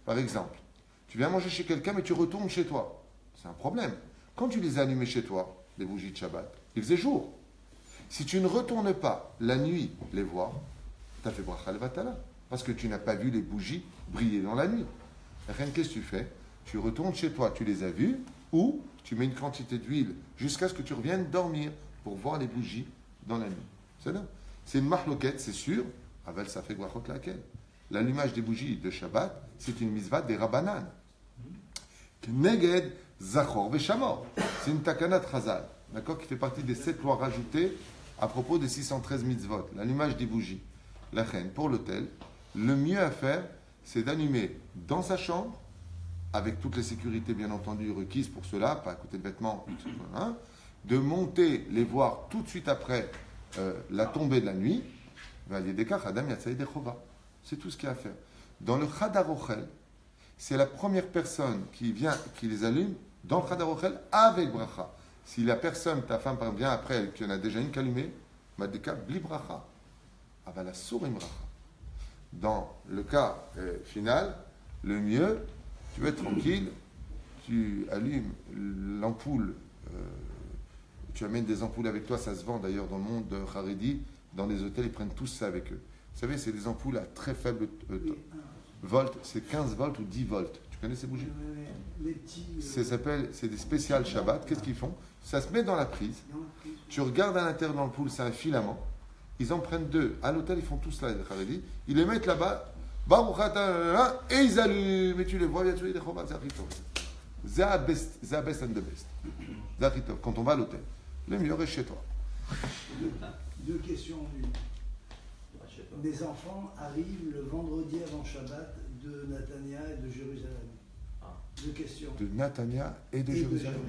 par exemple, tu viens manger chez quelqu'un, mais tu retournes chez toi. C'est un problème. Quand tu les as allumées chez toi, les bougies de Shabbat, il faisait jour. Si tu ne retournes pas la nuit les voir, tu as fait bracha levatala. Parce que tu n'as pas vu les bougies briller dans la nuit. La reine, qu'est-ce que tu fais? Tu retournes chez toi, tu les as vues, ou tu mets une quantité d'huile jusqu'à ce que tu reviennes dormir pour voir les bougies dans la nuit. C'est là. C'est une mahloquette, c'est sûr. Aval, ça fait brachot laquelle. L'allumage des bougies de Shabbat, c'est une mitzvah des Rabbanan. Neged Zachor Veshamor. C'est une takanat Chazal, d'accord, qui fait partie des 7 lois rajoutées à propos des 613 mitzvot. L'allumage des bougies. La reine, pour l'hôtel, le mieux à faire, c'est d'allumer dans sa chambre, avec toutes les sécurités bien entendu requises pour cela, pas à côté de vêtements, hein, de monter, les voir tout de suite après la tombée de la nuit. C'est tout ce qu'il y a à faire. Dans le Chadarochel, c'est la première personne qui vient, qui les allume dans le Chadarochel avec bracha. Si la personne, ta femme, par exemple, vient après elle, qui en a déjà une qui allumée, Madeka, bli bracha. Avala sourim bracha. Dans le cas final, le mieux, tu veux être tranquille, tu allumes l'ampoule, tu amènes des ampoules avec toi, ça se vend d'ailleurs dans le monde de Haredi, dans les hôtels, ils prennent tous ça avec eux. Vous savez, c'est des ampoules à très faible volt, c'est 15 volts ou 10 volts. Tu connais ces bougies? Les petits. C'est des spéciales Shabbat. Qu'est-ce qu'ils font? Ça se met dans la prise. Tu regardes à l'intérieur dans l'ampoule, c'est un filament. Ils en prennent 2. À l'hôtel, ils font tous ça, les Haredi. Ils les mettent là-bas, et ils allument. Et tu les vois, bien sûr, c'est la best and the best. Quand on va à l'hôtel, le mieux est chez toi. Deux questions en une. Mes enfants arrivent le vendredi avant Shabbat de Natania et de Jérusalem. Deux questions. De Natania et de Jérusalem.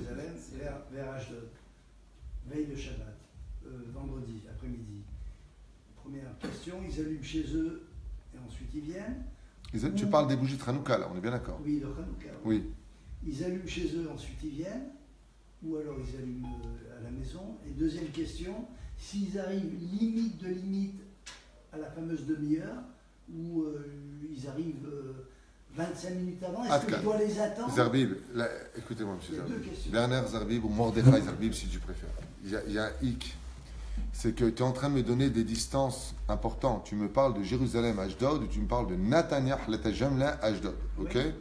Vers Ashdod. Veille de Shabbat. Vendredi, après-midi. Première question, ils allument chez eux et ensuite ils viennent. Tu parles des bougies de Hanouka, là, on est bien d'accord? Oui, de Hanouka. Oui. Ils allument chez eux, ensuite ils viennent. Ou alors ils allument à la maison. Et deuxième question, s'ils arrivent limite de limite à la fameuse demi-heure, ou ils arrivent 25 minutes avant, est-ce que je dois les attendre? Zarbib, écoutez-moi, monsieur Zarbib. Werner Zarbib ou Mordechai Zarbib, si tu préfères. Il y a un hic. C'est que tu es en train de me donner des distances importantes. Tu me parles de Jérusalem, Ashdod, ou tu me parles de Natania, Jamla, Ashdod. Ok? Oui.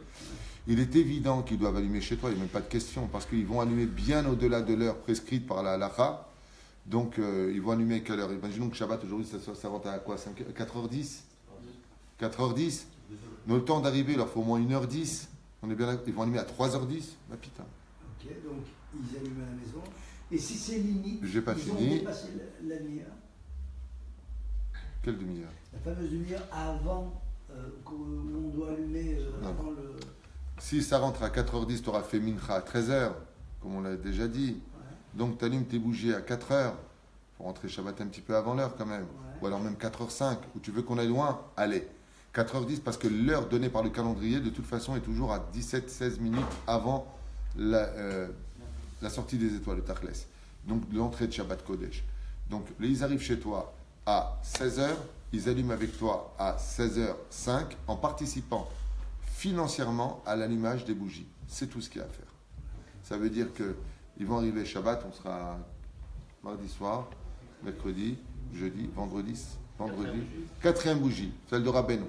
Il est évident qu'ils doivent allumer chez toi, il n'y a même pas de question, parce qu'ils vont allumer bien au-delà de l'heure prescrite par la halakha. Donc, ils vont allumer à quelle heure? Imaginons que Shabbat, aujourd'hui, ça rentre à quoi? 4h10 4h10. Mais le temps d'arriver, il leur faut au moins 1h10. On est bien là, ils vont allumer à 3h10. Bah putain. Ok, donc ils allument à la maison. Et si c'est limite, ils ont dépassé la demi-heure. Quelle demi-heure? La fameuse demi-heure avant qu'on doit allumer avant le... Si ça rentre à 4h10, tu auras fait mincha à 13h, comme on l'a déjà dit. Ouais. Donc tu allumes tes bougies à 4h. Il faut rentrer Shabbat un petit peu avant l'heure quand même. Ouais. Ou alors même 4h05. Ou tu veux qu'on aille loin? Allez. 4h10 parce que l'heure donnée par le calendrier, de toute façon, est toujours à 17-16 minutes avant la sortie des étoiles, le Tachles. Donc l'entrée de Shabbat Kodesh. Donc ils arrivent chez toi à 16h, ils allument avec toi à 16h05 en participant financièrement à l'allumage des bougies. C'est tout ce qu'il y a à faire. Ça veut dire qu'ils vont arriver Shabbat, on sera mardi soir, mercredi, jeudi, vendredi, 4e bougie, celle de Rabbeinu.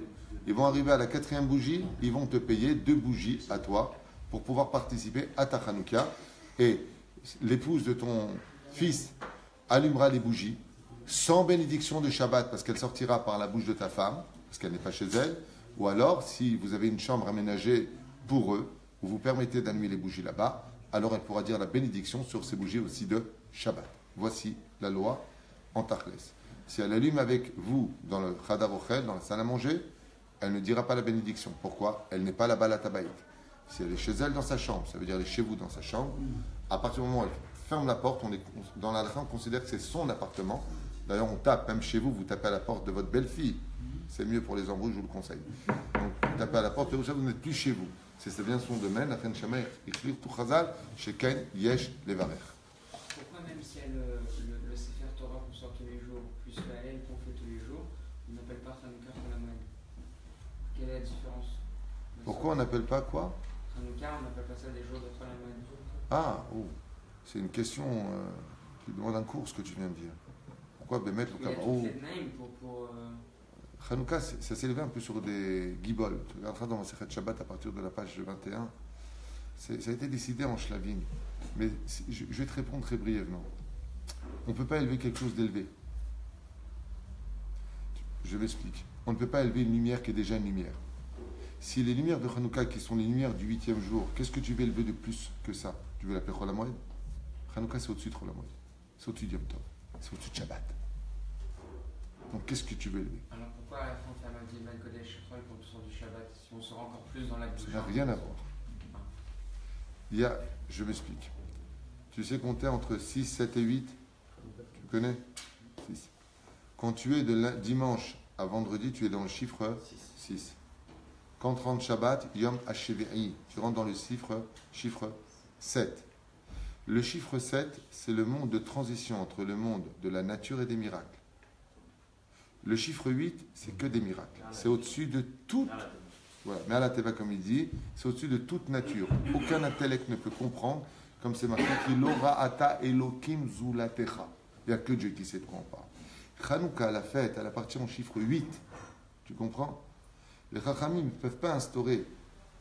Ils vont arriver à la 4e bougie, ils vont te payer 2 bougies à toi pour pouvoir participer à ta Hanouka. Et l'épouse de ton fils allumera les bougies sans bénédiction de Shabbat parce qu'elle sortira par la bouche de ta femme, parce qu'elle n'est pas chez elle. Ou alors, si vous avez une chambre aménagée pour eux, où vous permettez d'allumer les bougies là-bas, alors elle pourra dire la bénédiction sur ces bougies aussi de Shabbat. Voici la loi en Tachles. Si elle allume avec vous dans le Chadar Ochel, dans la salle à manger, elle ne dira pas la bénédiction. Pourquoi? Elle n'est pas la Balat Habayit. Si elle est chez elle dans sa chambre, ça veut dire elle est chez vous dans sa chambre, à partir du moment où elle ferme la porte, dans la halakha, on considère que c'est son appartement. D'ailleurs, on tape, même chez vous, vous tapez à la porte de votre belle-fille. C'est mieux pour les embrouilles, je vous le conseille. Donc, vous tapez à la porte, vous n'êtes plus chez vous. C'est bien son domaine. La fin de Shamaï, écrire tout Chazal, chez Ken, Yesh, Levarer. Pourquoi même si elle, le Sefer Torah qu'on sort tous les jours, plus la Hallel qu'on fait tous les jours, on n'appelle pas Hanouka Cholamoed? Quelle est la différence? Pourquoi on n'appelle pas quoi? Hanouka, on n'appelle pas ça des jours de Cholamoed. Ah, c'est une question qui demande un cours, ce que tu viens de dire. Pourquoi Bémet le Kabarou? Hanouka, ça s'est élevé un peu sur des guiboles. Tu regarderas dans la Sechet Shabbat à partir de la page 21. Ça a été décidé en Shlavim. Mais je vais te répondre très brièvement. On ne peut pas élever quelque chose d'élevé. Je m'explique. On ne peut pas élever une lumière qui est déjà une lumière. Si les lumières de Hanouka, qui sont les lumières du 8e jour, qu'est-ce que tu veux élever de plus que ça? Tu veux l'appeler Chol HaMoed? Hanouka, c'est au-dessus de Chol HaMoed. C'est au-dessus de Yom Tov. C'est au-dessus de Shabbat. Donc, qu'est-ce que tu veux élever? Alors, pourquoi à la fin on fait un Magid Ben Kodesh quand on sort du Shabbat, si on sort encore plus dans la bouche? Ça n'a rien à voir. Je m'explique. Tu sais compter entre 6, 7 et 8? Tu connais? 6. Quand tu es de dimanche à vendredi, tu es dans le chiffre 6. Quand tu rentres Shabbat, Yom HaShevi'i, tu rentres dans le chiffre 7. Le chiffre 7, c'est le monde de transition entre le monde de la nature et des miracles. Le chiffre 8, c'est que des miracles. C'est au-dessus de toute Voilà. Mais à la Teva, comme il dit, c'est au-dessus de toute nature. Aucun intellect ne peut comprendre, comme c'est marqué, qu'il aura ata Elokim zulatecha. Il n'y a que Dieu qui sait de quoi on parle. Hanouka, la fête, elle appartient au chiffre 8. Tu comprends? Les Chachamim ne peuvent pas instaurer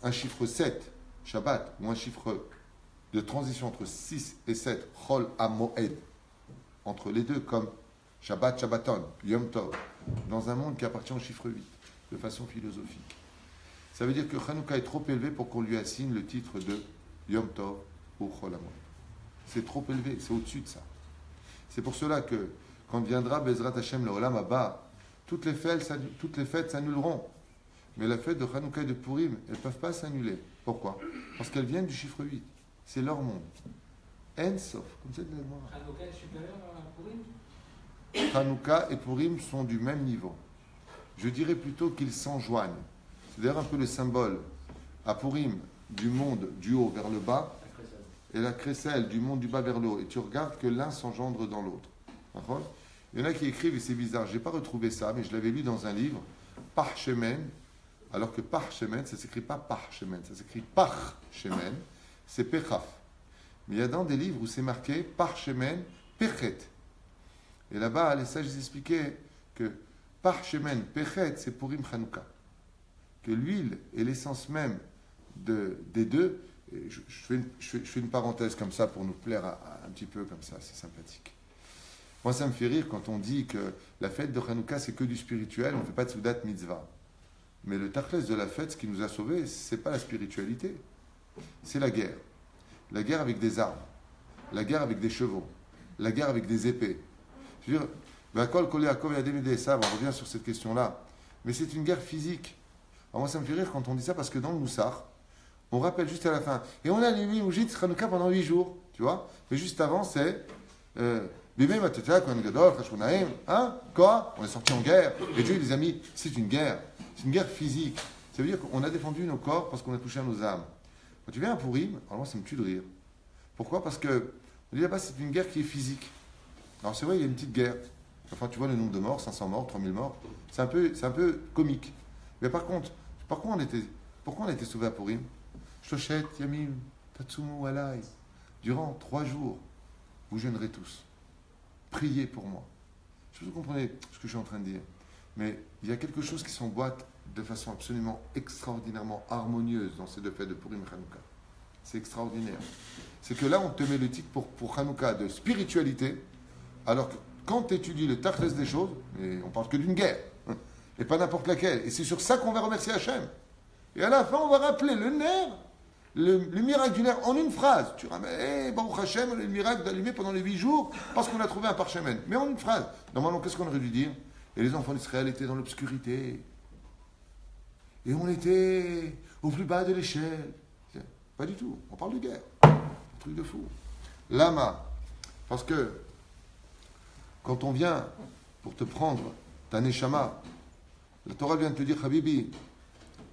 un chiffre 7, Shabbat, ou un chiffre de transition entre 6 et 7, Chol HaMoed, entre les deux, comme Shabbat, Shabbaton, Yom Tov, dans un monde qui appartient au chiffre 8, de façon philosophique. Ça veut dire que Hanouka est trop élevé pour qu'on lui assigne le titre de Yom Tov ou Chol HaMoed. C'est trop élevé, c'est au-dessus de ça. C'est pour cela que, quand viendra Bezrat Hashem le Olam Abba, toutes les fêtes s'annuleront. Mais la fête de Hanouka et de Purim, elles ne peuvent pas s'annuler. Pourquoi? Parce qu'elles viennent du chiffre 8. C'est leur monde. En sauf. Comme ça, Hanouka est supérieur à Purim? Hanouka et Purim sont du même niveau. Je dirais plutôt qu'ils s'enjoignent. C'est d'ailleurs un peu le symbole à Purim du monde du haut vers le bas et la crécelle du monde du bas vers le haut. Et tu regardes que l'un s'engendre dans l'autre. D'accord? Il y en a qui écrivent, et c'est bizarre, je n'ai pas retrouvé ça, mais je l'avais lu dans un livre, Parchemen, alors que Parchemen, ça ne s'écrit pas Parchemen, ça s'écrit Parchemen, c'est Pechaf. Mais il y a dans des livres où c'est marqué Parchemen, Pechet. Et là-bas, les sages expliquaient que Parchemen, Pechet, c'est Purim Hanouka. Que l'huile est l'essence même des deux. Et je fais une parenthèse comme ça pour nous plaire un petit peu comme ça, c'est sympathique. Moi, ça me fait rire quand on dit que la fête de Hanouka, c'est que du spirituel, on ne fait pas de Soudat Mitzvah. Mais le tachlis de la fête, ce qui nous a sauvés, ce n'est pas la spiritualité, c'est la guerre. La guerre avec des armes, la guerre avec des chevaux, la guerre avec des épées. Je veux dire, on revient sur cette question-là. Mais c'est une guerre physique. Alors moi, ça me fait rire quand on dit ça, parce que dans le Moussar, on rappelle juste à la fin, et on a les 8 Moujit Hanouka pendant 8 jours, tu vois. Mais juste avant, c'est... Hein? Quoi? On est sorti en guerre. Et Dieu, les amis, c'est une guerre. C'est une guerre physique. Ça veut dire qu'on a défendu nos corps parce qu'on a touché à nos âmes. Quand tu viens à Purim, alors moi, ça me tue de rire. Pourquoi? Parce que, on dit là-bas, c'est une guerre qui est physique. Alors c'est vrai, il y a une petite guerre. Enfin, tu vois le nombre de morts, 500 morts, 3000 morts. C'est un peu comique. Mais par contre, pourquoi on était sauvés à Purim? Shochet, Yamim, Tatsumu, Alay. Durant 3 jours, vous jeûnerez tous. Priez pour moi. Je sais pas si vous comprenez ce que je suis en train de dire. Mais il y a quelque chose qui s'emboîte de façon absolument extraordinairement harmonieuse dans ces deux fêtes de Purim et Hanouka. C'est extraordinaire. C'est que là, on te met le titre pour Hanouka de spiritualité, alors que quand tu étudies le tachlis des choses, mais on parle que d'une guerre, et pas n'importe laquelle. Et c'est sur ça qu'on va remercier Hachem. Et à la fin, on va rappeler le nerf, le miracle du nerf en une phrase. Tu ramènes, Baruch Hashem, le miracle d'allumer pendant les 8 jours parce qu'on a trouvé un parchemin. Mais en une phrase. Normalement, qu'est-ce qu'on aurait dû dire? Et les enfants d'Israël étaient dans l'obscurité. Et on était au plus bas de l'échelle. Pas du tout. On parle de guerre. Un truc de fou. Lama. Parce que quand on vient pour te prendre ta neshama, la Torah vient de te dire, Habibi,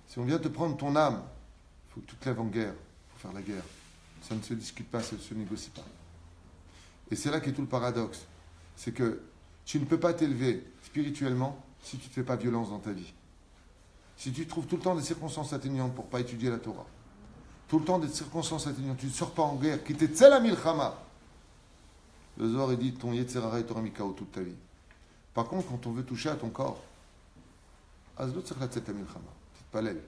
si on vient te prendre ton âme, il faut que tu te lèves en guerre. Il faut faire la guerre. Ça ne se discute pas, ça ne se négocie pas. Et c'est là qu'est tout le paradoxe. C'est que tu ne peux pas t'élever spirituellement si tu ne fais pas violence dans ta vie. Si tu trouves tout le temps des circonstances atténuantes pour ne pas étudier la Torah, tout le temps des circonstances atténuantes, tu ne sors pas en guerre, qui t'est tsela milchama. Le Zohar est dit, ton yetzerara et Torah mikao toute ta vie. Par contre, quand on veut toucher à ton corps, azlo tsela tseta milchama, palel,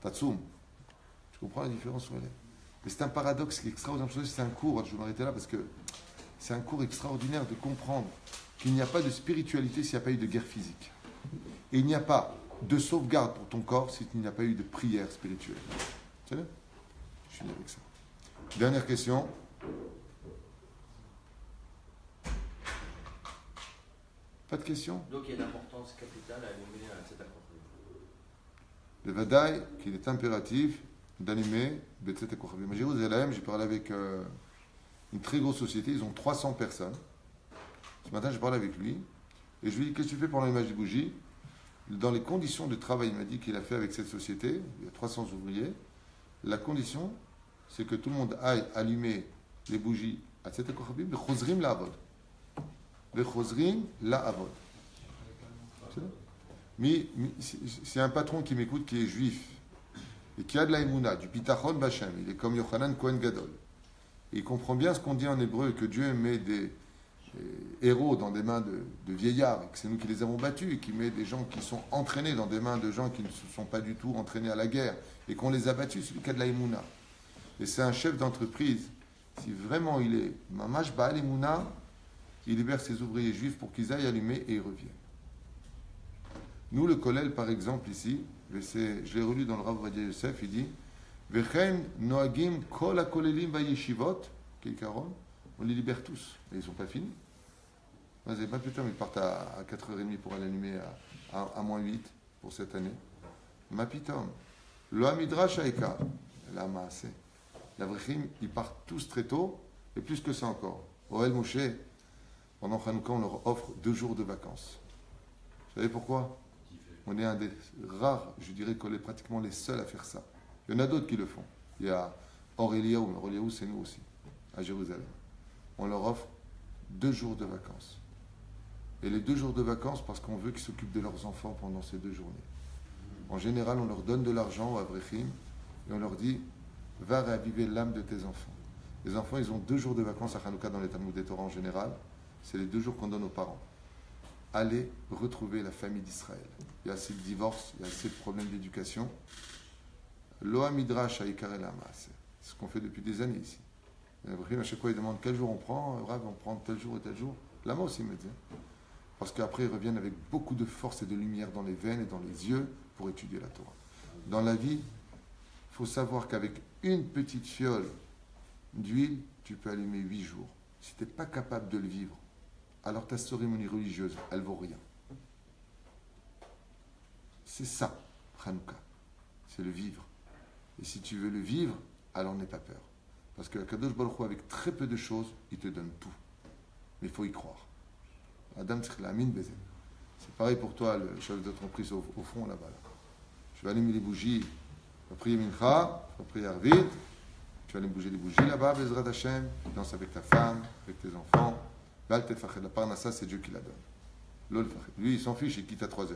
tatsum. Tu comprends la différence sur elle? Mais c'est un paradoxe qui est extraordinaire. C'est un cours, je vais m'arrêter là parce que c'est un cours extraordinaire de comprendre qu'il n'y a pas de spiritualité s'il n'y a pas eu de guerre physique. Et il n'y a pas de sauvegarde pour ton corps s'il n'y a pas eu de prière spirituelle. C'est vrai? Je finis avec ça. Dernière question. Pas de questions? Donc il y a une importance capitale à allumer cet accomplissement. Le Vadaï, qu'il est impératif d'animer Betset Kochavim. À Jérusalem, j'ai parlé avec une très grosse société, ils ont 300 personnes. Ce matin, j'ai parlé avec lui, et je lui ai dit, qu'est-ce que tu fais pour l'allumage des bougies? Dans les conditions de travail, il m'a dit qu'il a fait avec cette société, il y a 300 ouvriers, la condition, c'est que tout le monde aille allumer les bougies à Betset Kochavim, le Chosrim la Avod. Le Chosrim la Avod. Mais c'est un patron qui m'écoute qui est juif et qui a de la émouna, du bitachon b'Hashem. Il est comme Yochanan Kohen Gadol. Et il comprend bien ce qu'on dit en hébreu, que Dieu met des héros dans des mains de vieillards, et que c'est nous qui les avons battus, et qui met des gens qui sont entraînés dans des mains de gens qui ne se sont pas du tout entraînés à la guerre, et qu'on les a battus, c'est le cas de la émouna. Et c'est un chef d'entreprise, si vraiment il est mamash ba'al émouna, il libère ses ouvriers juifs pour qu'ils aillent allumer et ils reviennent. Nous, le Kollel, par exemple, ici, je l'ai relu dans le Rav Ovadia Yosef, il dit Vechen noagim kol hakolelim vayeshivot, Keikaron, on les libère tous. Et ils ne sont pas finis. Vous n'avez pas plus tard, ils partent à 4h30 pour aller allumer à moins 8 pour cette année. Ma pitom. Lo midrash haïka. La maaseh. La vrechim, ils partent tous très tôt, et plus que ça encore. Oel Moshe, pendant Hanouka, on leur offre 2 jours de vacances. Vous savez pourquoi? On est un des rares, je dirais qu'on est pratiquement les seuls à faire ça. Il y en a d'autres qui le font. Il y a Oreliaou, mais Oreliaou c'est nous aussi, à Jérusalem. On leur offre 2 jours de vacances. Et les 2 jours de vacances, parce qu'on veut qu'ils s'occupent de leurs enfants pendant ces 2 journées. En général, on leur donne de l'argent au Avrechim, et on leur dit, va raviver l'âme de tes enfants. Les enfants, ils ont 2 jours de vacances à Hanouka dans les Talmud des Torah en général. C'est les 2 jours qu'on donne aux parents. Allez retrouver la famille d'Israël. Il y a assez de divorces, il y a assez de problèmes d'éducation. Loa midrash haïkar lama. C'est ce qu'on fait depuis des années ici. À chaque fois, ils demandent quel jour on prend. Rav, on prend tel jour et tel jour. Lama aussi me dit. Parce qu'après, ils reviennent avec beaucoup de force et de lumière dans les veines et dans les yeux pour étudier la Torah. Dans la vie, il faut savoir qu'avec une petite fiole d'huile, tu peux allumer 8 jours. Si tu n'es pas capable de le vivre, alors ta cérémonie religieuse, elle ne vaut rien. C'est ça, Hanouka. C'est le vivre. Et si tu veux le vivre, alors n'aie pas peur. Parce que Kadosh Baruch Hu, avec très peu de choses, il te donne tout. Mais il faut y croire. Adam Tzichlamin Bezen. C'est pareil pour toi, le chef d'entreprise au fond là-bas. Là. Je vais allumer les bougies, je vais prier Mincha, je vais prier Arvit, tu vas aller bouger les bougies là-bas, Bezrat Hashem, tu danses avec ta femme, avec tes enfants. La parnassa, c'est Dieu qui la donne. Lui, il s'en fiche, il quitte à 3h.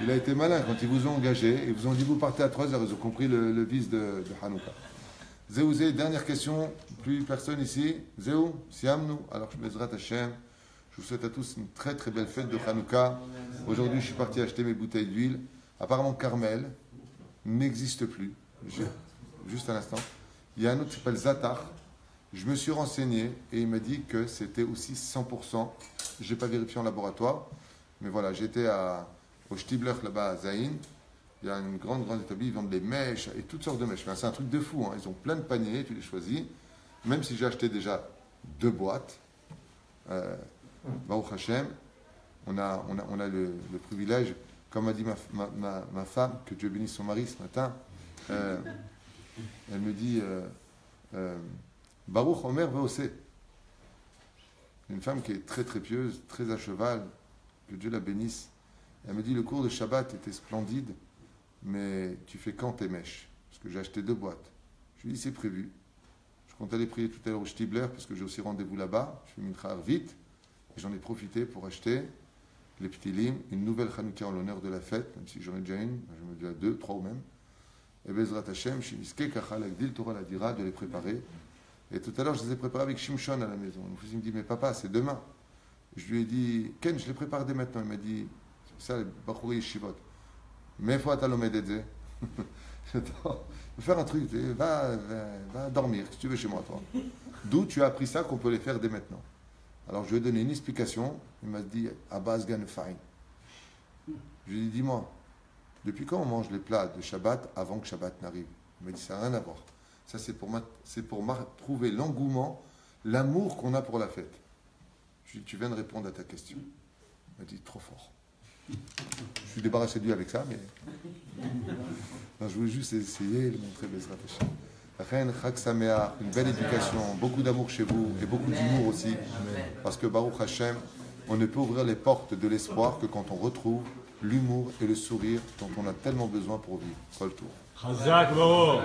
Il a été malin quand ils vous ont engagé, ils vous ont dit vous partez à 3h, ils ont compris le vice de Hanouka. Zéouzé, dernière question, plus personne ici. Zéou, Siamnou, alors Bezrat Hashem, je vous souhaite à tous une très très belle fête de Hanouka. Aujourd'hui, je suis parti acheter mes bouteilles d'huile. Apparemment, Carmel n'existe plus. Juste un instant. Il y a un autre qui s'appelle Zatar. Je me suis renseigné et il m'a dit que c'était aussi 100%. Je n'ai pas vérifié en laboratoire. Mais voilà, j'étais au Stibler là-bas à Zaïn. Il y a une grande établi. Ils vendent des mèches et toutes sortes de mèches. Enfin, c'est un truc de fou. Hein. Ils ont plein de paniers, tu les choisis. Même si j'ai acheté déjà 2 boîtes. Baruch Hashem, on a le privilège, comme a dit ma femme, que Dieu bénisse son mari ce matin. Elle me dit Baruch Omer Veosé. Une femme qui est très très pieuse, très à cheval, que Dieu la bénisse. Elle me dit le cours de Shabbat était splendide, mais tu fais quand tes mèches? Parce que j'ai acheté 2 boîtes. Je lui dis c'est prévu. Je compte aller prier tout à l'heure au Stibler parce que j'ai aussi rendez-vous là-bas. Je fais Mincha vite et j'en ai profité pour acheter les petits limes, une nouvelle Hanouka en l'honneur de la fête, même si j'en ai déjà une, je me dis à 2, 3 ou même. Et Bezrat Hashem, Shimiske Kachal Agdil Torah la dira de les préparer. Et tout à l'heure, je les ai préparés avec Shimshon à la maison. Mon fils me dit, mais papa, c'est demain. Je lui ai dit, Ken, je les prépare dès maintenant. Il m'a dit, c'est ça, les Bachouri Yeshivot. Mais faut attalomer faire un truc, va dormir, si tu veux chez moi, toi. D'où tu as appris ça qu'on peut les faire dès maintenant. Alors je lui ai donné une explication. Il m'a dit, Abbas Ganefine. Je lui ai dit, dis-moi, depuis quand on mange les plats de Shabbat avant que Shabbat n'arrive? Il m'a dit, ça n'a rien à voir. Ça, c'est pour trouver l'engouement, l'amour qu'on a pour la fête. Je lui ai dit, tu viens de répondre à ta question. Il m'a dit, trop fort. Je suis débarrassé de lui avec ça, mais non, je voulais juste essayer de montrer Bezrat Hashem. Chag Sameach, une belle éducation, beaucoup d'amour chez vous et beaucoup d'humour aussi. Parce que Baruch Hashem, on ne peut ouvrir les portes de l'espoir que quand on retrouve l'humour et le sourire dont on a tellement besoin pour vivre. Kol Tour. Chazak Baruch.